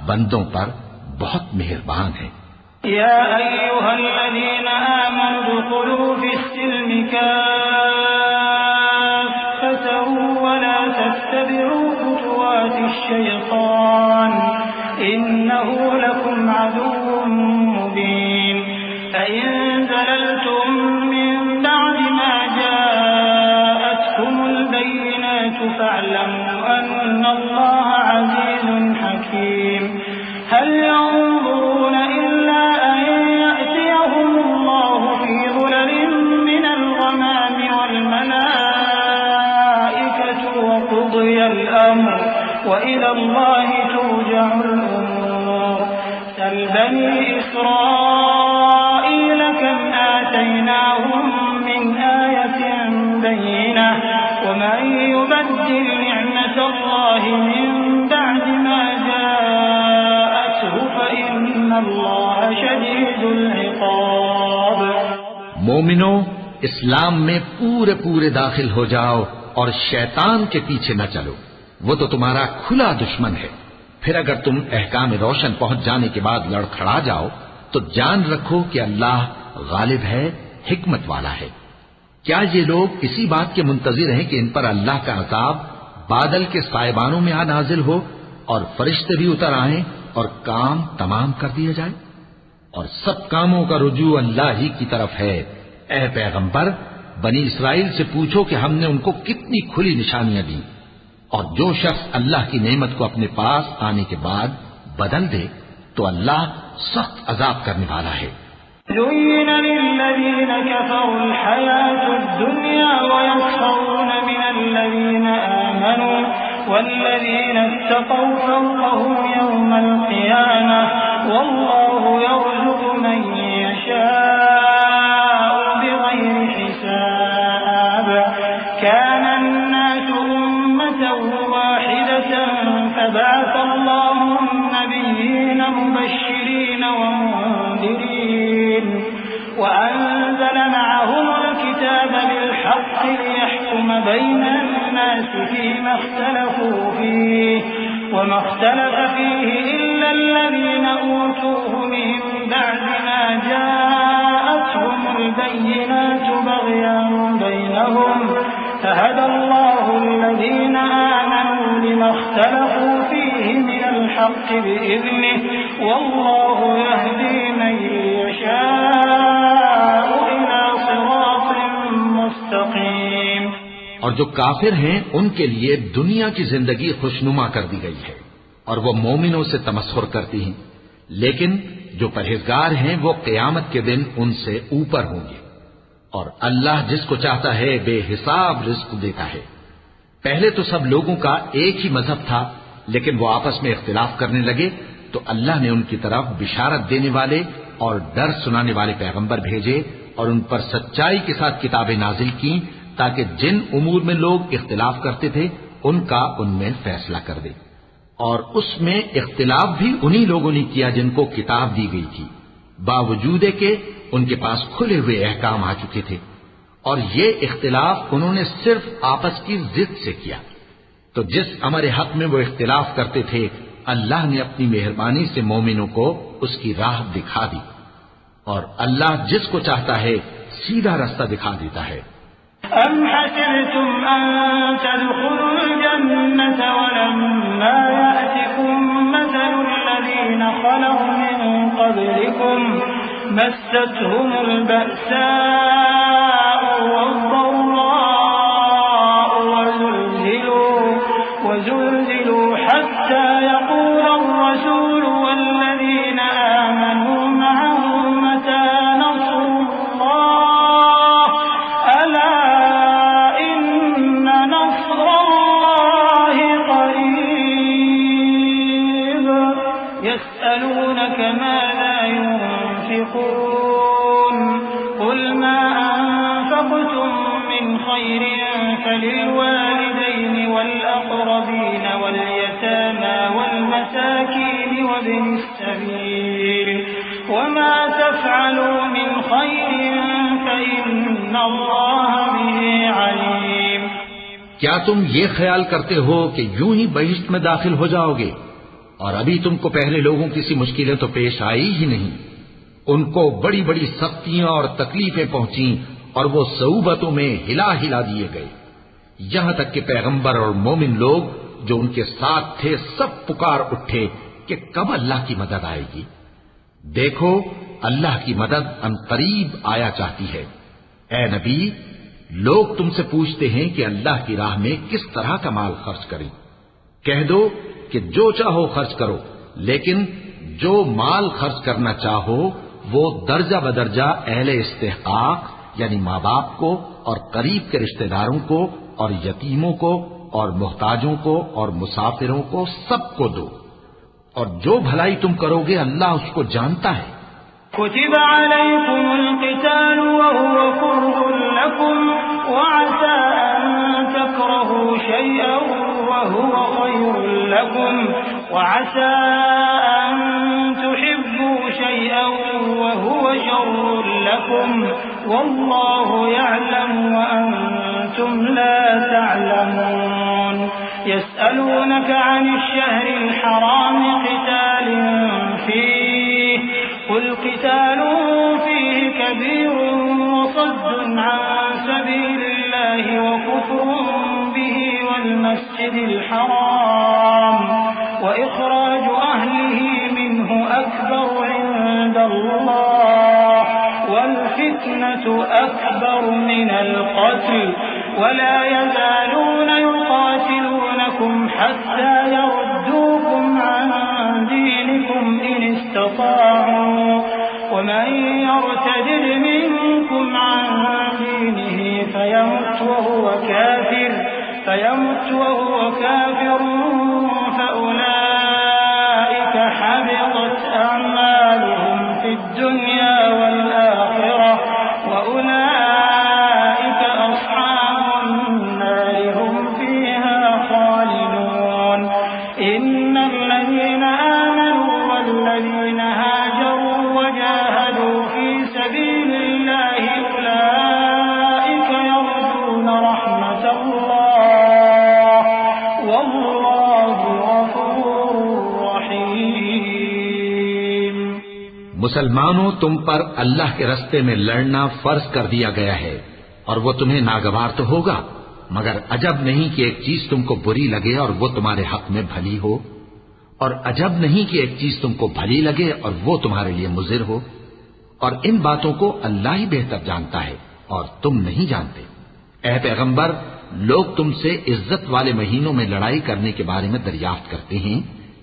بندوں پر بہت مہربان ہے. يا أيها الذين آمنوا ادخلوا في السلم كافة ولا تتبعوا خطوات الشيطان إنه لكم عدو مبين. فإن زللتم من بعد ما جاءتكم البينات فاعلموا أن الله عزيز حكيم. هل ينظرون إلا أن يأتيهم الله في ظلل من الغمام والملائكة وقضي الأمر وإلى الله ترجع الأمور. سل بني إسرائيل كم آتيناهم من آية بينة ومن يبدل نعمة الله من بعد ما جاءته فإن الله شديد العقاب. مومنو، اسلام میں پورے پورے داخل ہو جاؤ اور شیطان کے پیچھے نہ چلو، وہ تو تمہارا کھلا دشمن ہے. پھر اگر تم احکام روشن پہنچ جانے کے بعد لڑکھڑا جاؤ تو جان رکھو کہ اللہ غالب ہے، حکمت والا ہے۔ کیا یہ لوگ اسی بات کے منتظر ہیں کہ ان پر اللہ کا عذاب بادل کے سائبانوں میں نازل ہو اور فرشتے بھی اتر آئیں اور کام تمام کر دیا جائے؟ اور سب کاموں کا رجوع اللہ ہی کی طرف ہے۔ اے پیغمبر، بنی اسرائیل سے پوچھو کہ ہم نے ان کو کتنی کھلی نشانیاں دی، اور جو شخص اللہ کی نعمت کو اپنے پاس آنے کے بعد بدل دے تو اللہ سخت عذاب کرنے والا ہے۔ زين للذين كفروا الحياة الدنيا ويسخرون من الذين آمنوا والذين اتقوا فوقهم يوم القيامة والله يرزق من يشاء بغير حساب كان الناس أمة واحدة فبعث الله النبيين مبشرين ومنذرين وأنزل معهم الكتاب بالحق ليحكم بين الناس فيما اختلفوا فيه وما اختلف فيه إلا الذين أوتوه من بعد ما جاءتهم البينات بغيا بينهم فهدى الله الذين آمنوا لما اختلفوا فيه من الحق بإذنه والله يهدي من يشاء إلى صراط مستقيم۔ اور جو کافر ہیں ان کے لیے دنیا کی زندگی خوشنما کر دی گئی ہے اور وہ مومنوں سے تمسخر کرتی ہیں، لیکن جو پرہیزگار ہیں وہ قیامت کے دن ان سے اوپر ہوں گے، اور اللہ جس کو چاہتا ہے بے حساب رزق دیتا ہے۔ پہلے تو سب لوگوں کا ایک ہی مذہب تھا، لیکن وہ آپس میں اختلاف کرنے لگے تو اللہ نے ان کی طرف بشارت دینے والے اور ڈر سنانے والے پیغمبر بھیجے اور ان پر سچائی کے ساتھ کتابیں نازل کی تاکہ جن امور میں لوگ اختلاف کرتے تھے ان کا ان میں فیصلہ کر دے۔ اور اس میں اختلاف بھی انہی لوگوں نے کیا جن کو کتاب دی گئی تھی، باوجود کہ ان کے پاس کھلے ہوئے احکام آ چکے تھے، اور یہ اختلاف انہوں نے صرف آپس کی ضد سے کیا۔ تو جس امر حق میں وہ اختلاف کرتے تھے اللہ نے اپنی مہربانی سے مومنوں کو اس کی راہ دکھا دی، اور اللہ جس کو چاہتا ہے سیدھا رستہ دکھا دیتا ہے۔ أم حسبتم أن تدخلوا الجنة ولما يأتكم مثل الذين خلوا من قبلكم مستهم البأساء والضراء وزلزلوا حتى يقول الرسول والذين آمنوا معه متى نصر الله ألا إن نصر الله قريب يسألونك ماذا ينفقون قل ما أنفقتم من خير فللوالدين والأقربين واليتامى والمساكين وابن السبيل وما تفعلوا من خير فإن الله به عليم۔ کیا تم یہ خیال کرتے ہو کہ یوں ہی بہشت میں داخل ہو جاؤ گے، اور ابھی تم کو پہلے لوگوں کی سی مشکلیں تو پیش آئی ہی نہیں؟ ان کو بڑی بڑی سختیاں اور تکلیفیں پہنچیں اور وہ صعوبتوں میں ہلا ہلا دیے گئے، یہاں تک کہ پیغمبر اور مومن لوگ جو ان کے ساتھ تھے سب پکار اٹھے کہ کب اللہ کی مدد آئے گی۔ دیکھو اللہ کی مدد عنقریب آیا چاہتی ہے۔ اے نبی، لوگ تم سے پوچھتے ہیں کہ اللہ کی راہ میں کس طرح کا مال خرچ کریں۔ کہہ دو کہ جو چاہو خرچ کرو، لیکن جو مال خرچ کرنا چاہو وہ درجہ بدرجہ اہل استحقاق یعنی ماں باپ کو اور قریب کے رشتہ داروں کو اور یتیموں کو اور محتاجوں کو اور مسافروں کو سب کو دو، اور جو بھلائی تم کرو گے اللہ اس کو جانتا ہے۔ كتب عليكم القتال وهو كره لكم وعسى أن تكرهوا شيئا وهو خير لكم وعسى أن تحبوا شيئا وهو شر لكم والله يعلم وأنتم لا تعلمون۔ يسألونك عن الشهر الحرام قتال فيه قل قتال فيه كبير وصد عن سبيل الله وكفر به والمسجد الحرام وإخراج أهله منه أكبر عند الله والفتنة أكبر من القتل ولا يزالون يقاتلونكم حتى يردوكم عن دينكم إن استطاعوا ومن يرتد منكم عن دينه فيمت وهو كافر فأولئك حبطت أعمالهم في الدنيا والآخرة وأولئك أصحاب النار هم فيها خالدون إن الذين آمنوا والذين هاجروا وجاهدوا في سبيل الله أولئك يرجون رحمة الله والله غفور رحيم. مسلمانوں، تم پر اللہ کے رستے میں لڑنا فرض کر دیا گیا ہے اور وہ تمہیں ناگوار تو ہوگا، مگر عجب نہیں کہ ایک چیز تم کو بری لگے اور وہ تمہارے حق میں بھلی ہو، اور عجب نہیں کہ ایک چیز تم کو بھلی لگے اور وہ تمہارے لیے مضر ہو، اور ان باتوں کو اللہ ہی بہتر جانتا ہے اور تم نہیں جانتے۔ اے پیغمبر، لوگ تم سے عزت والے مہینوں میں لڑائی کرنے کے بارے میں دریافت کرتے ہیں،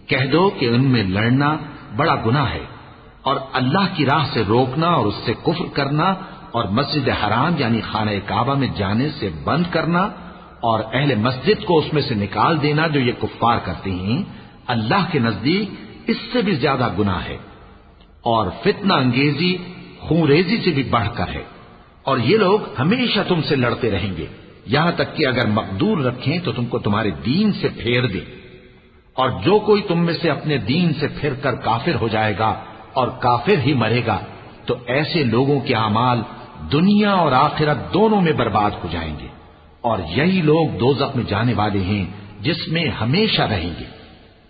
کہہ دو کہ ان میں لڑنا بڑا گناہ ہے، اور اللہ کی راہ سے روکنا اور اس سے کفر کرنا اور مسجد حرام یعنی خانہ کعبہ میں جانے سے بند کرنا اور اہل مسجد کو اس میں سے نکال دینا جو یہ کفار کرتے ہیں، اللہ کے نزدیک اس سے بھی زیادہ گناہ ہے، اور فتنہ انگیزی خونریزی سے بھی بڑھ کر ہے، اور یہ لوگ ہمیشہ تم سے لڑتے رہیں گے یہاں تک کہ اگر مقدور رکھیں تو تم کو تمہارے دین سے پھیر دے، اور جو کوئی تم میں سے اپنے دین سے پھر کر کافر ہو جائے گا اور کافر ہی مرے گا تو ایسے لوگوں کے اعمال دنیا اور آخرت دونوں میں برباد ہو جائیں گے، اور یہی لوگ دوزخ میں جانے والے ہیں جس میں ہمیشہ رہیں گے۔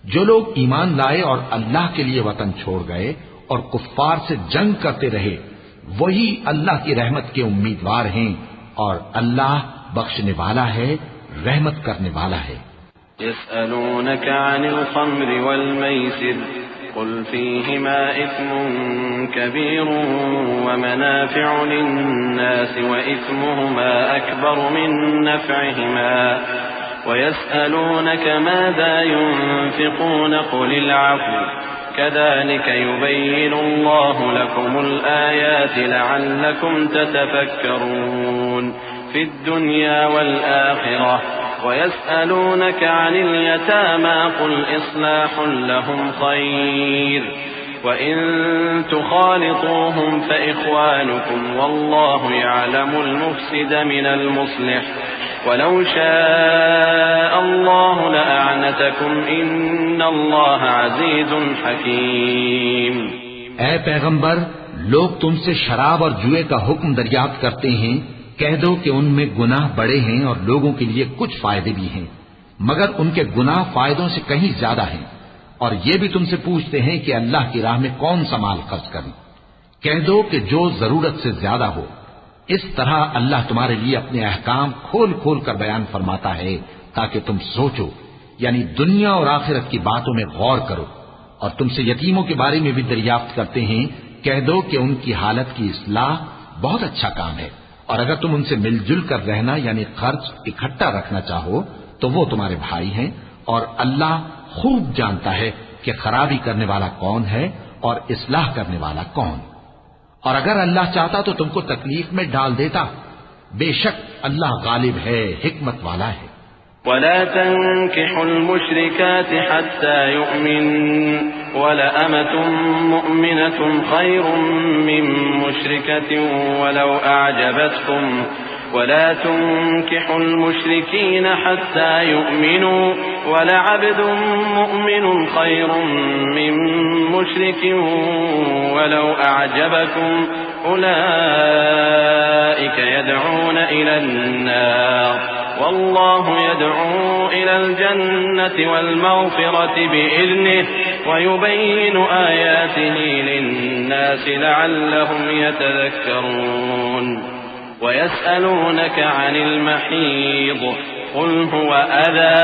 جو لوگ ایمان لائے اور اللہ کے لیے وطن چھوڑ گئے اور کفار سے جنگ کرتے رہے وہی اللہ کی رحمت کے امیدوار ہیں، اور اللہ بخشنے والا ہے، رحمت کرنے والا ہے۔ يسألونك عن الخمر والميسر قل فيهما إثم كبير ومنافع للناس وإثمهما أكبر من نفعهما ويسألونك ماذا ينفقون قل العفو كذلك يبين الله لكم الآيات لعلكم تتفكرون في الدنيا والآخرة ويسألونك عن اليتامى قل إصلاح لهم خير وإن تخالطوهم فإخوانكم والله يعلم المفسد من المصلح ولو شاء الله لأعنتكم إن الله عزيز حكيم۔ اے پیغمبر، لوگ تم سے شراب اور جوئے کا حکم دریافت کرتے ہیں، کہہ دو کہ ان میں گناہ بڑے ہیں اور لوگوں کے لیے کچھ فائدے بھی ہیں، مگر ان کے گناہ فائدوں سے کہیں زیادہ ہیں، اور یہ بھی تم سے پوچھتے ہیں کہ اللہ کی راہ میں کون سا مال خرچ کریں، کہہ دو کہ جو ضرورت سے زیادہ ہو۔ اس طرح اللہ تمہارے لیے اپنے احکام کھول کھول کر بیان فرماتا ہے تاکہ تم سوچو، یعنی دنیا اور آخرت کی باتوں میں غور کرو۔ اور تم سے یتیموں کے بارے میں بھی دریافت کرتے ہیں، کہہ دو کہ ان کی حالت کی اصلاح بہت اچھا کام ہے، اور اگر تم ان سے مل جل کر رہنا یعنی خرچ اکٹھا رکھنا چاہو تو وہ تمہارے بھائی ہیں، اور اللہ خوب جانتا ہے کہ خرابی کرنے والا کون ہے اور اصلاح کرنے والا کون۔ اور اگر اللہ چاہتا تو تم کو تکلیف میں ڈال دیتا، بے شک اللہ غالب ہے، حکمت والا ہے۔ ولا تنكحوا المشركات حتى يؤمن ولأمة مؤمنة خير من مشركة ولو أعجبتكم ولا تنكحوا المشركين حتى يؤمنوا ولعبد مؤمن خير من مشرك ولو أعجبكم أولئك يدعون إلى النار والله يدعو إلى الجنة والمغفرة بإذنه ويبين آياته للناس لعلهم يتذكرون ويسألونك عن المحيض قل هو أذى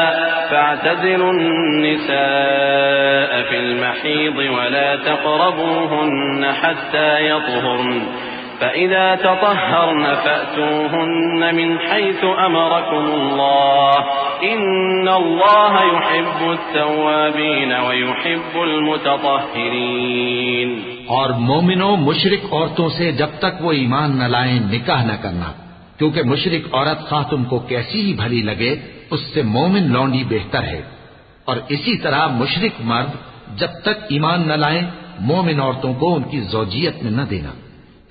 فاعتزلوا النساء في المحيض ولا تقربوهن حتى يطهرن فإذا تطهرن فأتوهن من حيث أمركم الله إن الله يحب التوابين ويحب المتطهرين. اور مومنوں مشرک عورتوں سے جب تک وہ ایمان نہ لائیں نکاح نہ کرنا، کیونکہ مشرک عورت خواہ تم کو کیسی ہی بھلی لگے اس سے مومن لونڈی بہتر ہے. اور اسی طرح مشرک مرد جب تک ایمان نہ لائیں مومن عورتوں کو ان کی زوجیت میں نہ دینا،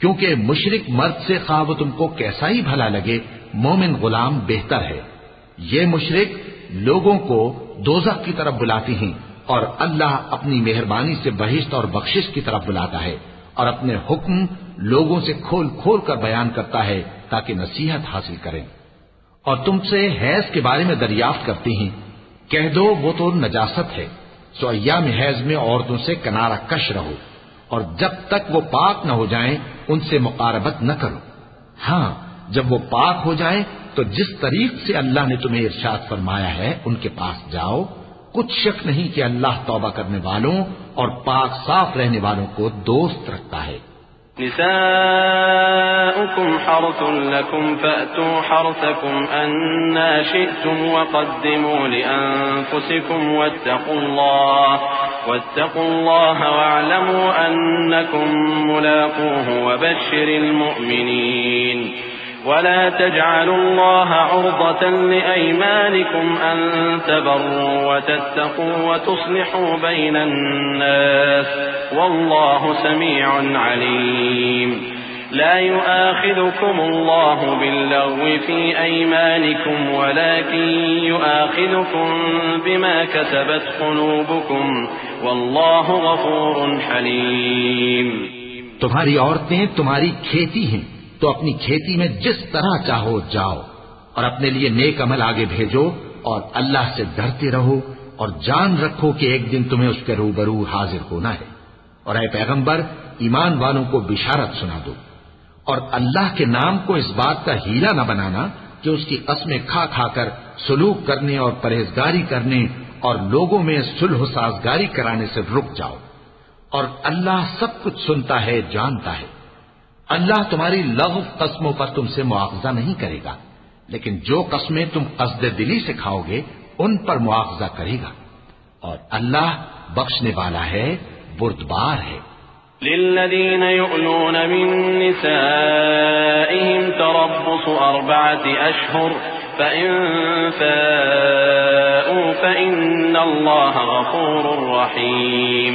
کیونکہ مشرک مرد سے خواہ وہ تم کو کیسا ہی بھلا لگے مومن غلام بہتر ہے. یہ مشرک لوگوں کو دوزخ کی طرف بلاتے ہیں اور اللہ اپنی مہربانی سے بہشت اور بخشش کی طرف بلاتا ہے اور اپنے حکم لوگوں سے کھول کھول کر بیان کرتا ہے تاکہ نصیحت حاصل کریں. اور تم سے حیض کے بارے میں دریافت کرتے ہیں، کہہ دو وہ تو نجاست ہے، سو ایام حیض میں عورتوں سے کنارہ کش رہو اور جب تک وہ پاک نہ ہو جائیں ان سے مقاربت نہ کرو. ہاں جب وہ پاک ہو جائیں تو جس طریق سے اللہ نے تمہیں ارشاد فرمایا ہے ان کے پاس جاؤ. کچھ شک نہیں کہ اللہ توبہ کرنے والوں اور پاک صاف رہنے والوں کو دوست رکھتا ہے. نساؤكم حرث لكم فأتوا حرثكم أنا شئتم وقدموا لأنفسكم واتقوا الله واعلموا أنكم ملاقوه وبشر المؤمنين. ولا تجعلوا الله عرضة لأيمانكم أن تبروا وتتقوا وتصلحوا بين الناس والله سميع عليم. لا يؤاخذكم الله باللغو في أيمانكم ولكن يؤاخذكم بما كسبت قلوبكم والله غفور حليم. تمہاری عورتیں تمہاری کھیتی ہیں تو اپنی کھیتی میں جس طرح چاہو جاؤ اور اپنے لیے نیک عمل آگے بھیجو اور اللہ سے ڈرتے رہو اور جان رکھو کہ ایک دن تمہیں اس کے روبرو حاضر ہونا ہے. اور اے پیغمبر ایمان والوں کو بشارت سنا دو اور اللہ کے نام کو اس بات کا ہیلا نہ بنانا کہ اس کی قسمیں کھا کھا کر سلوک کرنے اور پرہیزگاری کرنے اور لوگوں میں صلح و سازگاری کرانے سے رک جاؤ. اور اللہ سب کچھ سنتا ہے جانتا ہے. اللہ تمہاری لغو قسموں پر تم سے مواخذہ نہیں کرے گا، لیکن جو قسمیں تم قصد دلی سے کھاؤ گے ان پر مواخذہ کرے گا. اور اللہ بخشنے والا ہے، بردبار ہے. للذين يؤلون من نسائهم تربص 4 أشهر فإن فاءوا فإن الله غفور رحيم.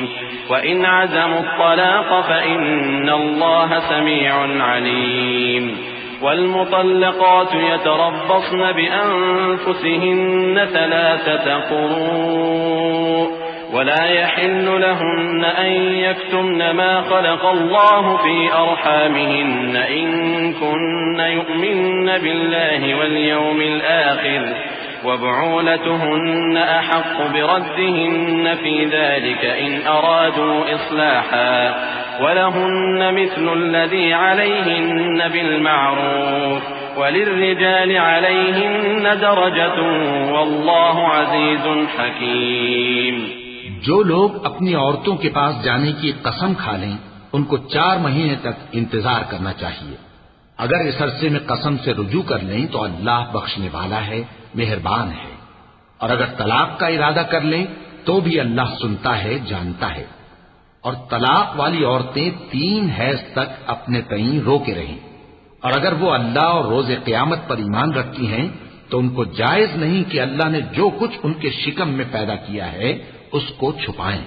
وإن عزموا الطلاق فإن الله سميع عليم. والمطلقات يتربصن بأنفسهن 3 قروء ولا يحل لهن أن يكتمن ما خلق الله في أرحامهن إن كن يؤمن بالله واليوم الآخر وبعولتهن أحق بردهن في ذلك إن أرادوا إصلاحا ولهن مثل الذي عليهن بالمعروف وللرجال عليهن درجة والله عزيز حكيم. جو لوگ اپنی عورتوں کے پاس جانے کی قسم کھا لیں ان کو 4 مہینے تک انتظار کرنا چاہیے. اگر اس عرصے میں قسم سے رجوع کر لیں تو اللہ بخشنے والا ہے، مہربان ہے. اور اگر طلاق کا ارادہ کر لیں تو بھی اللہ سنتا ہے، جانتا ہے. اور طلاق والی عورتیں 3 حیض تک اپنے تئیں روکے رہیں. اور اگر وہ اللہ اور روز قیامت پر ایمان رکھتی ہیں تو ان کو جائز نہیں کہ اللہ نے جو کچھ ان کے شکم میں پیدا کیا ہے اس کو چھپائیں.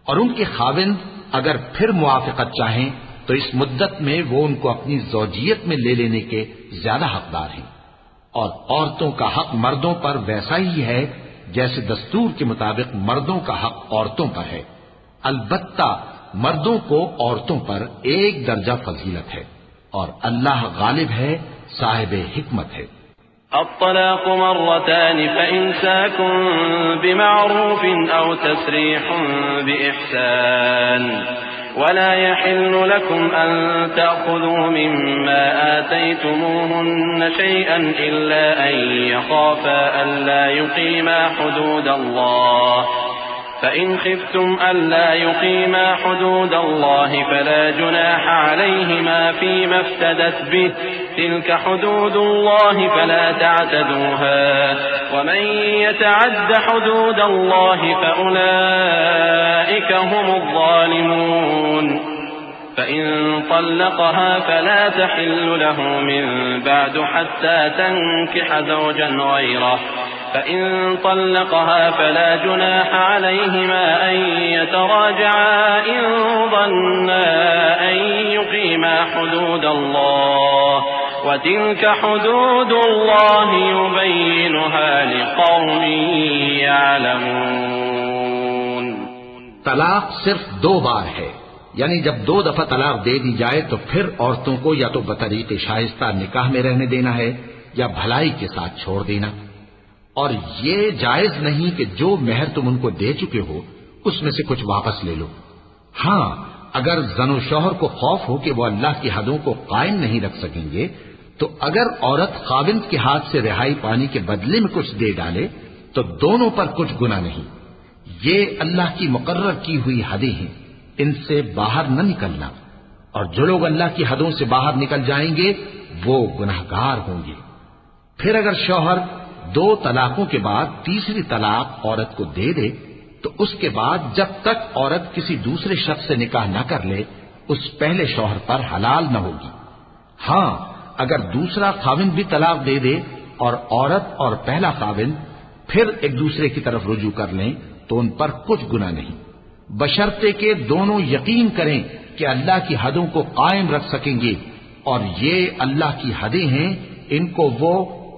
اور ان کے خاوند اگر پھر موافقت چاہیں تو اس مدت میں وہ ان کو اپنی زوجیت میں لے لینے کے زیادہ حقدار ہیں. اور عورتوں کا حق مردوں پر ویسا ہی ہے جیسے دستور کے مطابق مردوں کا حق عورتوں پر ہے. البتہ مردوں کو عورتوں پر 1 درجہ فضیلت ہے اور اللہ غالب ہے، صاحب حکمت ہے. الطلاق مرتان فإمساك بمعروف أو تسريح بإحسان ولا يحل لكم أن تأخذوا مما آتيتموهن شيئا إلا أن يخافا ألا يقيما حدود الله فإن خفتم ألا يقيما حدود الله فلا جناح عليهما فيما افتدت به تلك حدود الله فلا تعتدوها ومن يتعد حدود الله فأولئك هم الظالمون فإن طلقها فلا تحل له من بعد حتى تنكح زوجا غيره فإن طلقها فلا جناح عليهما أن يتراجعا إن ظنا أن يقيما حدود الله وتلك حدود الله يبينها لقوم يعلمون. طلاق صرف 2 بار ہے، یعنی جب 2 دفعہ طلاق دے دی جائے تو پھر عورتوں کو یا تو بطریق شائستہ نکاح میں رہنے دینا ہے یا بھلائی کے ساتھ چھوڑ دینا، اور یہ جائز نہیں کہ جو مہر تم ان کو دے چکے ہو اس میں سے کچھ واپس لے لو۔ ہاں، اگر زن و شوہر کو خوف ہو کہ وہ اللہ کی حدوں کو قائم نہیں رکھ سکیں گے تو اگر عورت خاوند کے ہاتھ سے رہائی پانے کے بدلے میں کچھ دے ڈالے تو دونوں پر کچھ گناہ نہیں۔ یہ اللہ کی مقرر کی ہوئی حدیں ہیں، ان سے باہر نہ نکلنا، اور جو لوگ اللہ کی حدوں سے باہر نکل جائیں گے وہ گناہگار ہوں گے۔ پھر اگر شوہر 2 طلاقوں کے بعد تیسری طلاق عورت کو دے دے تو اس کے بعد جب تک عورت کسی دوسرے شخص سے نکاح نہ کر لے اس پہلے شوہر پر حلال نہ ہوگی۔ ہاں، اگر دوسرا خاوند بھی طلاق دے دے اور عورت اور پہلا خاوند پھر ایک دوسرے کی طرف رجوع کر لیں تو ان پر کچھ گناہ نہیں، بشرطے کہ دونوں یقین کریں کہ اللہ کی حدوں کو قائم رکھ سکیں گے، اور یہ اللہ کی حدیں ہیں، ان کو وہ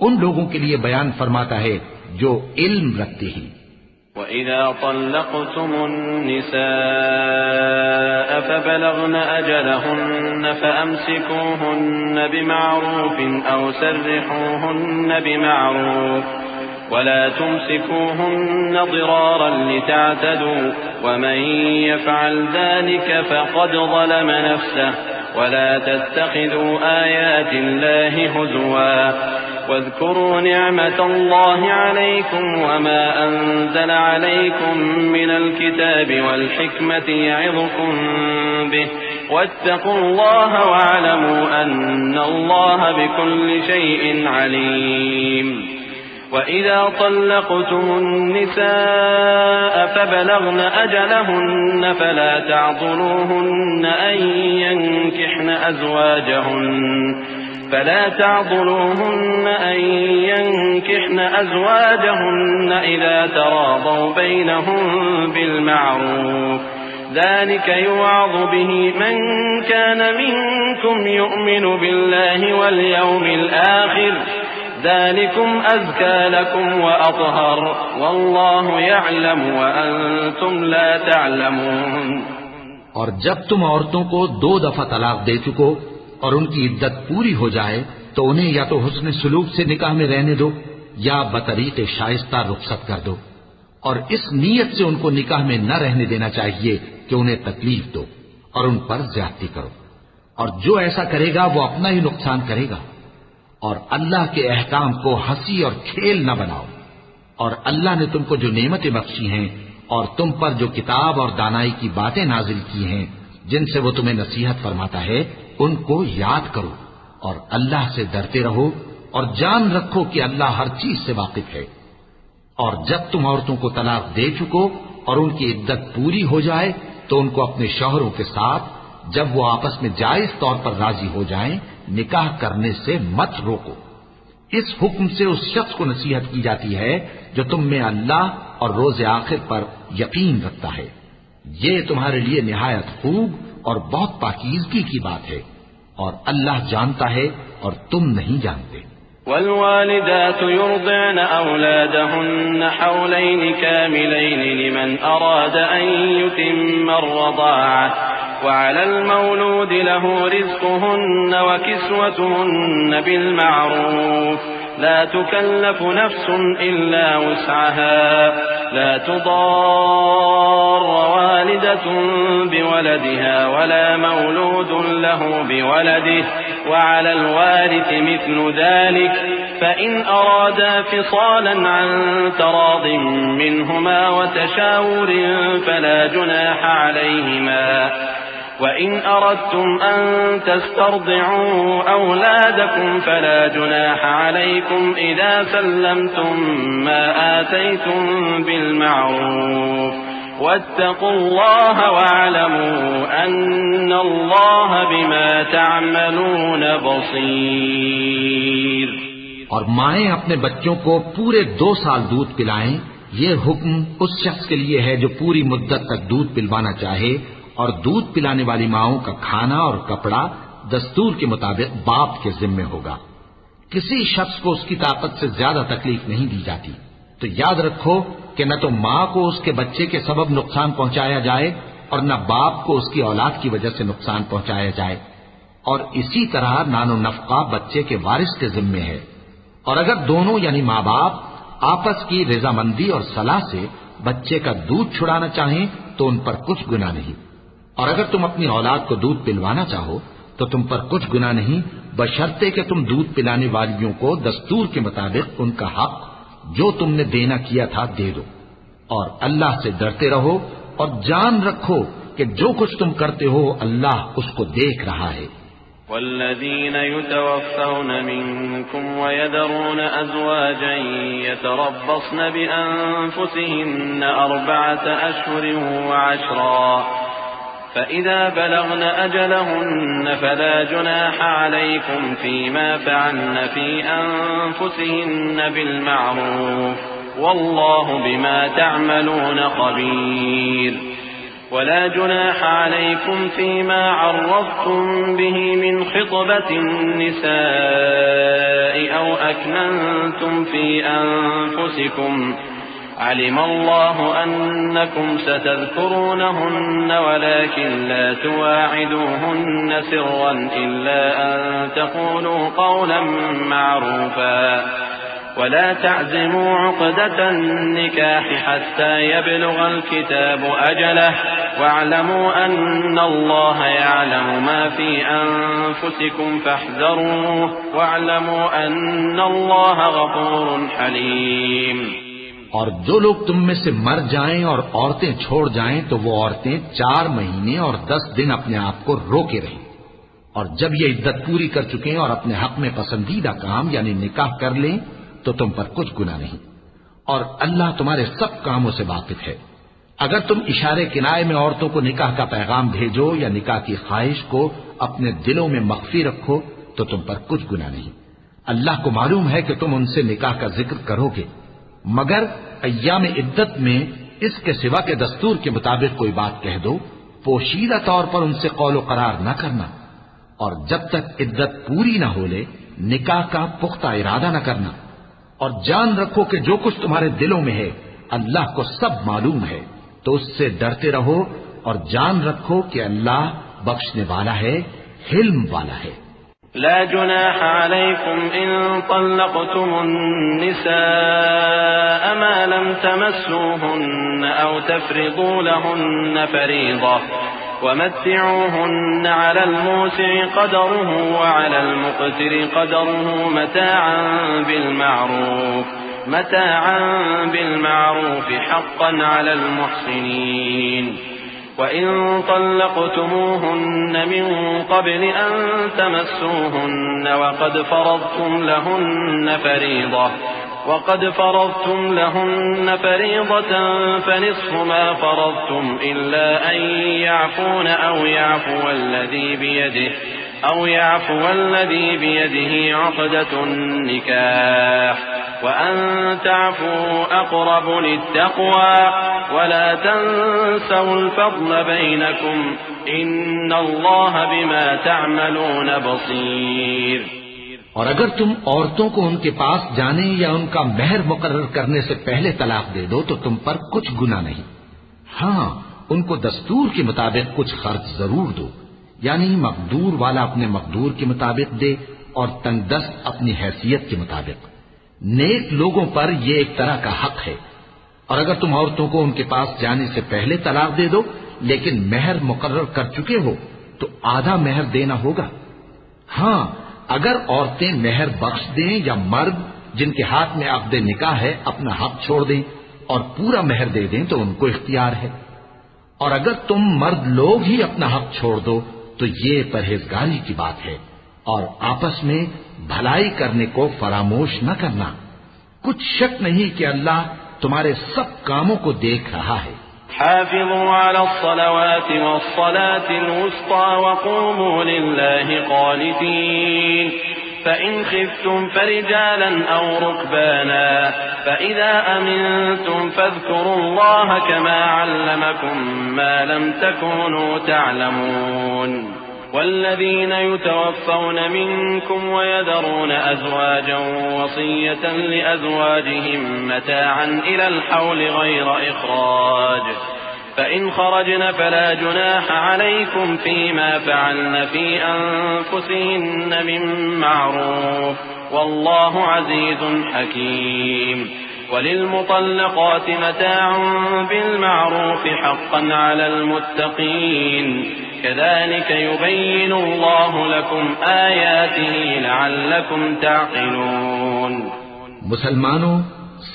ان لوگوں کے لیے بیان فرماتا ہے جو علم رکھتے ہیں۔ وَإِذَا طَلَّقْتُمُ النِّسَاءَ فَبَلَغْنَ أَجَلَهُنَّ فَأَمْسِكُوهُنَّ بِمَعْرُوفٍ أَوْ سَرِّحُوهُنَّ بِمَعْرُوفٍ وَلَا تُمْسِكُوهُنَّ ضِرَارًا لِتَعْتَدُوا وَمَن يَفْعَلْ ذَلِكَ فَقَدْ ظَلَمَ نَفْسَهُ وَلَا تَتَّخِذُوا آيَاتِ اللَّهِ هُزُوًا واذكروا نعمة الله عليكم وما أنزل عليكم من الكتاب والحكمة يعظكم به واتقوا الله واعلموا أن الله بكل شيء عليم. وإذا طلقتم النساء فبلغن أجلهن فلا تعضلوهن أن ينكحن أزواجهن إذا تراضوا بينهم بالمعروف ذلك يوعظ به من كان منكم يؤمن بالله واليوم الآخر ذلكم أزكى لكم وأطهر والله يعلم وأنتم لا تعلمون. اور جب تم عورتوں کو 2 دفعہ طلاق دے چکو اور ان کی عدت پوری ہو جائے تو انہیں یا تو حسن سلوک سے نکاح میں رہنے دو یا بطریق شائستہ رخصت کر دو، اور اس نیت سے ان کو نکاح میں نہ رہنے دینا چاہیے کہ انہیں تکلیف دو اور ان پر زیادتی کرو، اور جو ایسا کرے گا وہ اپنا ہی نقصان کرے گا، اور اللہ کے احکام کو ہنسی اور کھیل نہ بناؤ، اور اللہ نے تم کو جو نعمتیں بخشی ہیں اور تم پر جو کتاب اور دانائی کی باتیں نازل کی ہیں جن سے وہ تمہیں نصیحت فرماتا ہے ان کو یاد کرو، اور اللہ سے ڈرتے رہو اور جان رکھو کہ اللہ ہر چیز سے واقف ہے۔ اور جب تم عورتوں کو طلاق دے چکو اور ان کی عدت پوری ہو جائے تو ان کو اپنے شوہروں کے ساتھ جب وہ آپس میں جائز طور پر راضی ہو جائیں نکاح کرنے سے مت روکو۔ اس حکم سے اس شخص کو نصیحت کی جاتی ہے جو تم میں اللہ اور روز آخر پر یقین رکھتا ہے، یہ تمہارے لیے نہایت خوب اور بہت پاکیزگی کی بات ہے، اور اللہ جانتا ہے اور تم نہیں جانتے۔ والوالدات يرضعن أولادهن حولين كاملين لمن أراد أن يتم الرضاعة وعلى المولود له رزقهن وكسوتهن بالمعروف لا تكلف نفس إلا وسعها لا تضار والدة بولدها ولا مولود له بولده وعلى الوارث مثل ذلك فإن أرادا فصالا عن تراض منهما وتشاور فلا جناح عليهما وإن أردتم أن تسترضعوا أولادكم فلا جناح عليكم إذا سلمتم ما آتيتم بالمعروف واتقوا الله واعلموا أن الله بما تعملون بصير. اور مائیں اپنے بچوں کو پورے 2 سال دودھ پلائیں، یہ حکم اس شخص کے لیے ہے جو پوری مدت تک دودھ پلوانا چاہے، اور دودھ پلانے والی ماؤں کا کھانا اور کپڑا دستور کے مطابق باپ کے ذمے ہوگا. کسی شخص کو اس کی طاقت سے زیادہ تکلیف نہیں دی جاتی. تو یاد رکھو کہ نہ تو ماں کو اس کے بچے کے سبب نقصان پہنچایا جائے اور نہ باپ کو اس کی اولاد کی وجہ سے نقصان پہنچایا جائے. اور اسی طرح نان و نفقہ بچے کے وارث کے ذمے ہے. اور اگر دونوں یعنی ماں باپ آپس کی رضامندی اور صلاح سے بچے کا دودھ چھڑانا چاہیں تو ان پر کچھ گناہ نہیں. اور اگر تم اپنی اولاد کو دودھ پلوانا چاہو تو تم پر کچھ گناہ نہیں، بشرطے کہ تم دودھ پلانے والیوں کو دستور کے مطابق ان کا حق جو تم نے دینا کیا تھا دے دو. اور اللہ سے ڈرتے رہو اور جان رکھو کہ جو کچھ تم کرتے ہو اللہ اس کو دیکھ رہا ہے. والذين يتوفون منكم ويذرون أزواجا يتربصن بأنفسهن 4 أشهر و10 فإذا بلغن أجلهن فلا جناح عليكم فيما فعلن في أنفسهن بالمعروف والله بما تعملون خبير. ولا جناح عليكم فيما عرضتم به من خطبة النساء أو أكننتم في أنفسكم علم الله أنكم ستذكرونهن ولكن لا تواعدوهن سرا إلا أن تقولوا قولا معروفا ولا تعزموا عقدة النكاح حتى يبلغ الكتاب أجله واعلموا أن الله يعلم ما في أنفسكم فاحذروه واعلموا أن الله غفور حليم. اور جو لوگ تم میں سے مر جائیں اور عورتیں چھوڑ جائیں تو وہ عورتیں 4 مہینے اور 10 دن اپنے آپ کو روکے رہیں. اور جب یہ عدت پوری کر چکیں اور اپنے حق میں پسندیدہ کام یعنی نکاح کر لیں تو تم پر کچھ گناہ نہیں. اور اللہ تمہارے سب کاموں سے واقف ہے. اگر تم اشارے کنائے میں عورتوں کو نکاح کا پیغام بھیجو یا نکاح کی خواہش کو اپنے دلوں میں مخفی رکھو تو تم پر کچھ گناہ نہیں. اللہ کو معلوم ہے کہ تم ان سے نکاح کا ذکر کرو گے، مگر ایام عدت میں اس کے سوا کے دستور کے مطابق کوئی بات کہہ دو، پوشیدہ طور پر ان سے قول و قرار نہ کرنا. اور جب تک عدت پوری نہ ہو لے نکاح کا پختہ ارادہ نہ کرنا. اور جان رکھو کہ جو کچھ تمہارے دلوں میں ہے اللہ کو سب معلوم ہے، تو اس سے ڈرتے رہو اور جان رکھو کہ اللہ بخشنے والا ہے، حلم والا ہے. لا جناح عليكم إن طلقتم النساء ما لم تمسوهن أو تفرضوا لهن فريضة ومتعوهن على الموسع قدره وعلى المقتر قدره متاعا بالمعروف حقا على المحسنين. وإن طلقتموهن من قبل أن تمسوهن وقد فرضتم لهن فريضة فنصف ما فرضتم إلا أن يعفون أو يعفو الذي بيده عقدة النكاح وأن تعفوا أقرب للتقوى ولا تنسوا الفضل بينكم إن الله بما تعملون بصير. اور اگر تم عورتوں کو ان کے پاس جانے یا ان کا مہر مقرر کرنے سے پہلے طلاق دے دو تو تم پر کچھ گناہ نہیں. ہاں ان کو دستور کے مطابق کچھ خرچ ضرور دو، یعنی مقدور والا اپنے مقدور کے مطابق دے اور تنگ دست اپنی حیثیت کے مطابق. نیک لوگوں پر یہ ایک طرح کا حق ہے، اور اگر تم عورتوں کو ان کے پاس جانے سے پہلے طلاق دے دو لیکن مہر مقرر کر چکے ہو تو آدھا مہر دینا ہوگا۔ ہاں، اگر عورتیں مہر بخش دیں یا مرد جن کے ہاتھ میں عقد نکاح ہے اپنا حق چھوڑ دیں اور پورا مہر دے دیں تو ان کو اختیار ہے، اور اگر تم مرد لوگ ہی اپنا حق چھوڑ دو تو یہ پرہیزگاری کی بات ہے، اور آپس میں بھلائی کرنے کو فراموش نہ کرنا۔ کچھ شک نہیں کہ اللہ تمہارے سب کاموں کو دیکھ رہا ہے۔ حافظوا على الصلوات والصلاة الوسطى وقوموا لله قانتين فإن خفتم فرجالا أو ركبانا فإذا أمنتم فاذكروا الله كما علمكم ما لم تكونوا تعلمون والذين يتوفون منكم ويذرون أزواجا وصية لأزواجهم متاعا إلى الحول غير إخراج فإن خرجن فلا جناح عليكم فيما فعلن في أنفسهن من معروف والله عزيز حكيم وللمطلقات متاع بالمعروف حقا على المتقين كذلك يبين الله لكم آياته لعلكم تعقلون۔ مسلمانوں،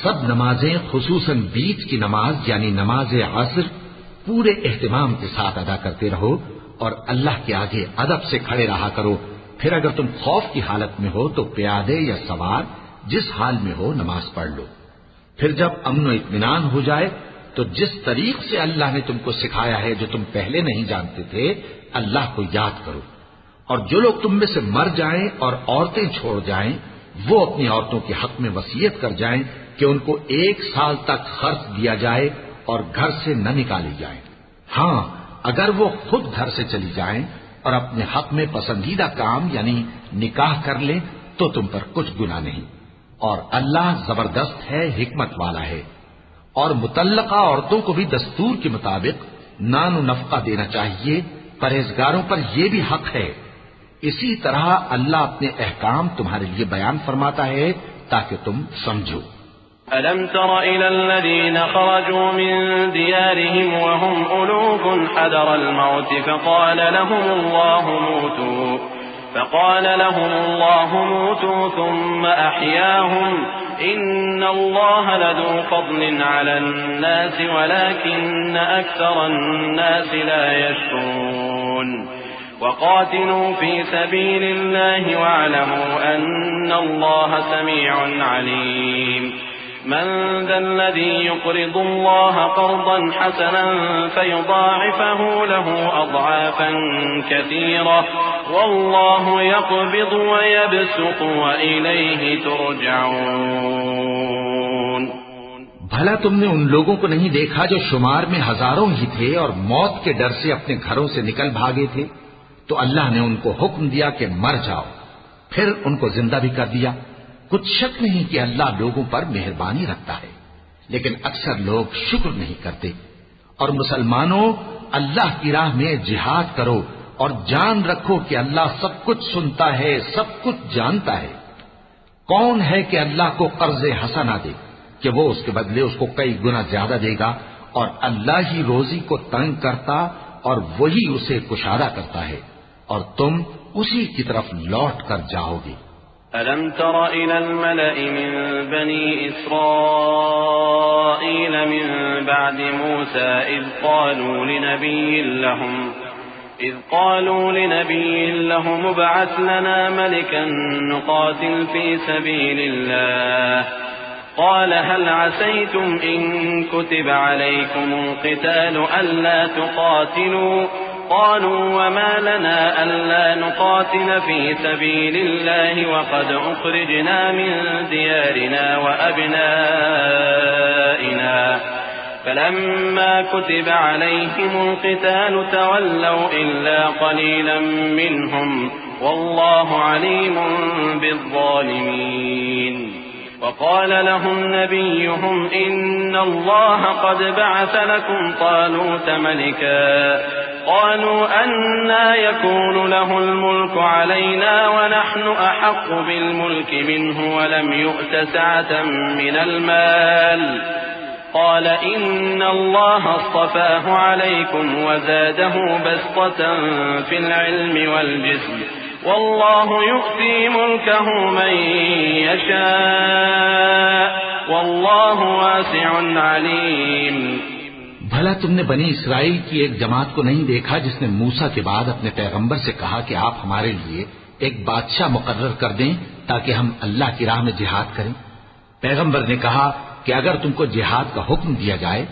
سب نمازیں خصوصاً بیچ کی نماز یعنی نماز عصر پورے اہتمام کے ساتھ ادا کرتے رہو اور اللہ کے آگے ادب سے کھڑے رہا کرو۔ پھر اگر تم خوف کی حالت میں ہو تو پیادے یا سوار جس حال میں ہو نماز پڑھ لو۔ پھر جب امن و اطمینان ہو جائے تو جس طریق سے اللہ نے تم کو سکھایا ہے جو تم پہلے نہیں جانتے تھے اللہ کو یاد کرو، اور جو لوگ تم میں سے مر جائیں اور عورتیں چھوڑ جائیں وہ اپنی عورتوں کے حق میں وصیت کر جائیں کہ ان کو 1 سال تک خرچ دیا جائے اور گھر سے نہ نکالی جائیں۔ ہاں، اگر وہ خود گھر سے چلی جائیں اور اپنے حق میں پسندیدہ کام یعنی نکاح کر لیں تو تم پر کچھ گناہ نہیں، اور اللہ زبردست ہے، حکمت والا ہے۔ اور مطلقہ عورتوں کو بھی دستور کے مطابق نان و نفقہ دینا چاہیے، پرہیزگاروں پر یہ بھی حق ہے۔ اسی طرح اللہ اپنے احکام تمہارے لیے بیان فرماتا ہے تاکہ تم سمجھو۔ ألم تر إلى الذين خرجوا من ديارهم وهم ألوف حذر الموت فقال لهم الله موتوا ثم أحياهم إن الله لذو فضل على الناس ولكن أكثر الناس لا يشكرون وقاتلوا في سبيل الله واعلموا أن الله سميع عليم من ذا الذي يقرض الله قرضا حسنا فيضاعفه له أضعافا كثيرة والله يقبض ويبسط وإليه ترجعون۔ بھلا تم نے ان لوگوں کو نہیں دیکھا جو شمار میں ہزاروں ہی تھے اور موت کے ڈر سے اپنے گھروں سے نکل بھاگے تھے، تو اللہ نے ان کو حکم دیا کہ مر جاؤ، پھر ان کو زندہ بھی کر دیا۔ کچھ شک نہیں کہ اللہ لوگوں پر مہربانی رکھتا ہے، لیکن اکثر لوگ شکر نہیں کرتے۔ اور مسلمانوں، اللہ کی راہ میں جہاد کرو اور جان رکھو کہ اللہ سب کچھ سنتا ہے، سب کچھ جانتا ہے۔ کون ہے کہ اللہ کو قرض حسنہ دے کہ وہ اس کے بدلے اس کو کئی گنا زیادہ دے گا، اور اللہ ہی روزی کو تنگ کرتا اور وہی اسے کشادہ کرتا ہے، اور تم اسی کی طرف لوٹ کر جاؤ گے۔ ألم تر إلى الملأ من بني إسرائيل من بعد موسى إذ قالوا لنبي لهم ابعث لنا ملكا نقاتل في سبيل الله قال هل عسيتم إن كتب عليكم القتال ألا تقاتلوا قالوا وما لنا ألا نقاتل في سبيل الله وقد أخرجنا من ديارنا وأبنائنا فلما كتب عليهم القتال تولوا إلا قليلا منهم والله عليم بالظالمين وقال لهم نبيهم إن الله قد بعث لكم طالوت ملكا قالوا أنى يكون له الملك علينا ونحن أحق بالملك منه ولم يؤت سعة من المال قال إن الله اصطفاه عليكم وزاده بسطة في العلم والجسم والله يؤتي ملكه من يشاء والله واسع عليم. بھلا تم نے بنی اسرائیل کی ایک جماعت کو نہیں دیکھا جس نے موسیٰ کے بعد اپنے پیغمبر سے کہا کہ آپ ہمارے لیے ایک بادشاہ مقرر کر دیں تاکہ ہم اللہ کی راہ میں جہاد کریں؟ پیغمبر نے کہا کہ اگر تم کو جہاد کا حکم دیا جائے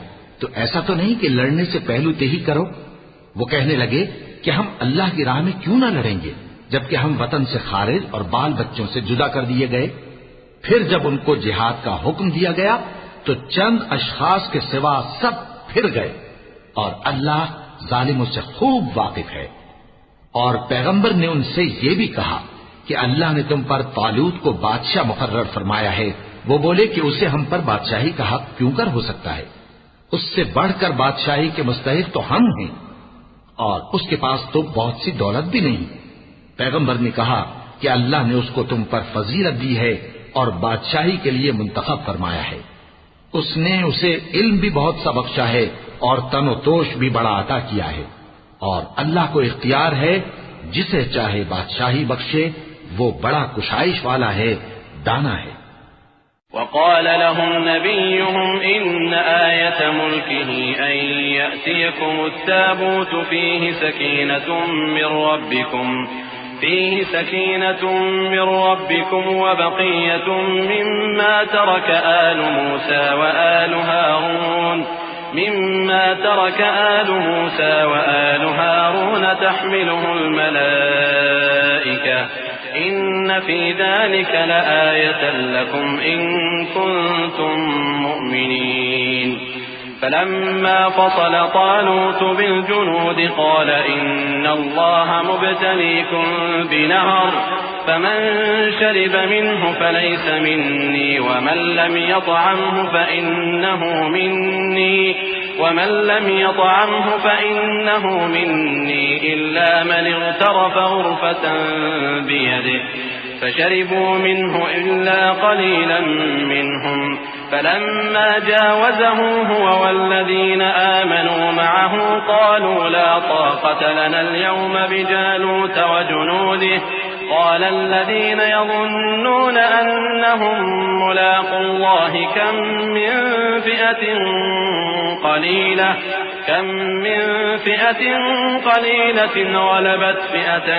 تو ایسا تو نہیں کہ لڑنے سے پہلو تہی کرو. وہ کہنے لگے کہ ہم اللہ کی راہ میں کیوں نہ لڑیں گے جبکہ ہم وطن سے خارج اور بال بچوں سے جدا کر دیے گئے. پھر جب ان کو جہاد کا حکم دیا گیا تو چند اشخاص کے سوا سب پھر گئے اور اللہ ظالموں سے خوب واقف ہے. اور پیغمبر نے ان سے یہ بھی کہا کہ اللہ نے تم پر طالوت کو بادشاہ مقرر فرمایا ہے. وہ بولے کہ اسے ہم پر بادشاہی کا حق کیوں کر ہو سکتا ہے؟ اس سے بڑھ کر بادشاہی کے مستحق تو ہم ہیں اور اس کے پاس تو بہت سی دولت بھی نہیں. پیغمبر نے کہا کہ اللہ نے اس کو تم پر فضیلت دی ہے اور بادشاہی کے لیے منتخب فرمایا ہے. اس نے اسے علم بھی بہت سا بخشا ہے اور تن و توش بھی بڑا عطا کیا ہے اور اللہ کو اختیار ہے جسے چاہے بادشاہی بخشے. وہ بڑا کشائش والا ہے، دانا ہے. وقال لهم نبيهم إن آية ملكه أن يأتيكم التابوت فيه سكينة من ربكم وبقية مما ترك آل موسى وآل هارون تحمله الملائكة إن في ذلك لآية لكم إن كنتم مؤمنين. فلما فصل طالوت بالجنود قال إن الله مبتليكم بنهر فمن شرب منه فليس مني ومن لم يطعمه فإنه مني إلا من اغترف غرفة بيده فشربوا منه إلا قليلا منهم فلما جاوزه هو والذين آمنوا معه قالوا لا طاقة لنا اليوم بجالوت وجنوده قال الذين يظنون أنهم ملاقو الله كم من فئة قليلة غلبت فئة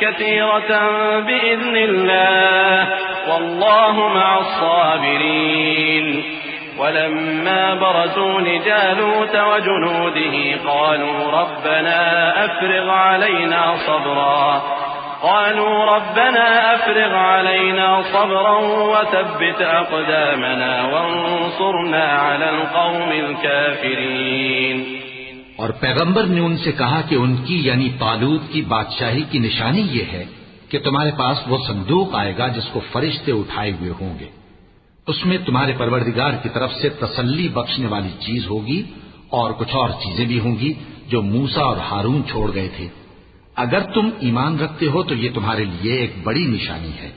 كثيرة بإذن الله والله مع الصابرين. ولما برزوا لجالوت وجنوده قالوا ربنا أفرغ علينا صبرا وثبت أقدامنا وانصرنا على القوم الكافرين. اور پیغمبر نے ان سے کہا کہ ان کی یعنی طالوت کی بادشاہی کی نشانی یہ ہے کہ تمہارے پاس وہ صندوق آئے گا جس کو فرشتے اٹھائے ہوئے ہوں گے. اس میں تمہارے پروردگار کی طرف سے تسلی بخشنے والی چیز ہوگی اور کچھ اور چیزیں بھی ہوں گی جو موسیٰ اور ہارون چھوڑ گئے تھے. اگر تم ایمان رکھتے ہو تو یہ تمہارے لیے ایک بڑی نشانی ہے.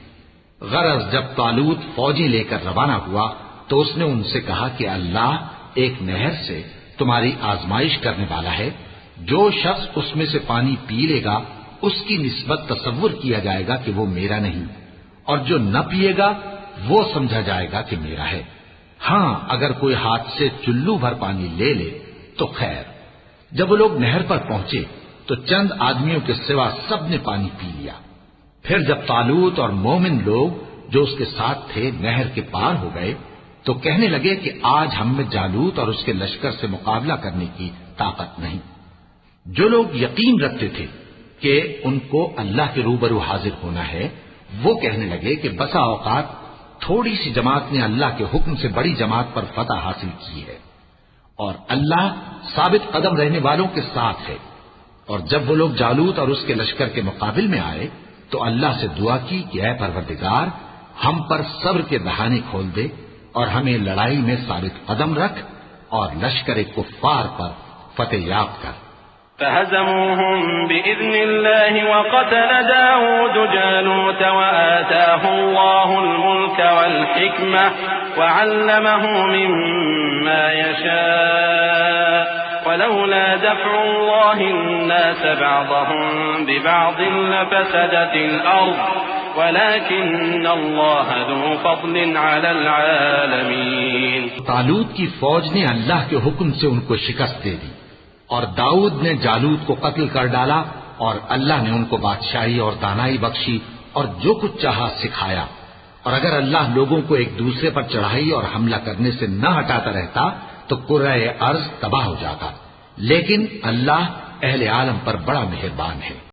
غرض جب طالوت فوجیں لے کر روانہ ہوا تو اس نے ان سے کہا کہ اللہ ایک نہر سے تمہاری آزمائش کرنے والا ہے. جو شخص اس میں سے پانی پی لے گا اس کی نسبت تصور کیا جائے گا کہ وہ میرا نہیں اور جو نہ پیے گا وہ سمجھا جائے گا کہ میرا ہے. ہاں اگر کوئی ہاتھ سے چلو بھر پانی لے لے تو خیر. جب وہ لوگ نہر پر پہنچے تو چند آدمیوں کے سوا سب نے پانی پی لیا. پھر جب طالوت اور مومن لوگ جو اس کے ساتھ تھے نہر کے پار ہو گئے تو کہنے لگے کہ آج ہم میں جالوت اور اس کے لشکر سے مقابلہ کرنے کی طاقت نہیں. جو لوگ یقین رکھتے تھے کہ ان کو اللہ کے روبرو حاضر ہونا ہے وہ کہنے لگے کہ بسا اوقات تھوڑی سی جماعت نے اللہ کے حکم سے بڑی جماعت پر فتح حاصل کی ہے اور اللہ ثابت قدم رہنے والوں کے ساتھ ہے. اور جب وہ لوگ جالوت اور اس کے لشکر کے مقابل میں آئے تو اللہ سے دعا کی کہ اے پروردگار ہم پر صبر کے دہانے کھول دے اور ہمیں لڑائی میں ثابت قدم رکھ اور لشکر کفار پر فتح یاب کر. فهزموهم بإذن الله وقتل داود جالوت وآتاه الله الملك والحكمة وعلمه مما يشاء ولولا دفع الله الناس بعضهم ببعض لفسدت الأرض ولكن الله ذو فضل على العالمين. طالوت کی فوج نے اللہ کے حکم سے ان کو شکست دے دی اور داؤد نے جالوت کو قتل کر ڈالا اور اللہ نے ان کو بادشاہی اور دانائی بخشی اور جو کچھ چاہا سکھایا. اور اگر اللہ لوگوں کو ایک دوسرے پر چڑھائی اور حملہ کرنے سے نہ ہٹاتا رہتا تو کرۂ ارض تباہ ہو جاتا. لیکن اللہ اہل عالم پر بڑا مہربان ہے.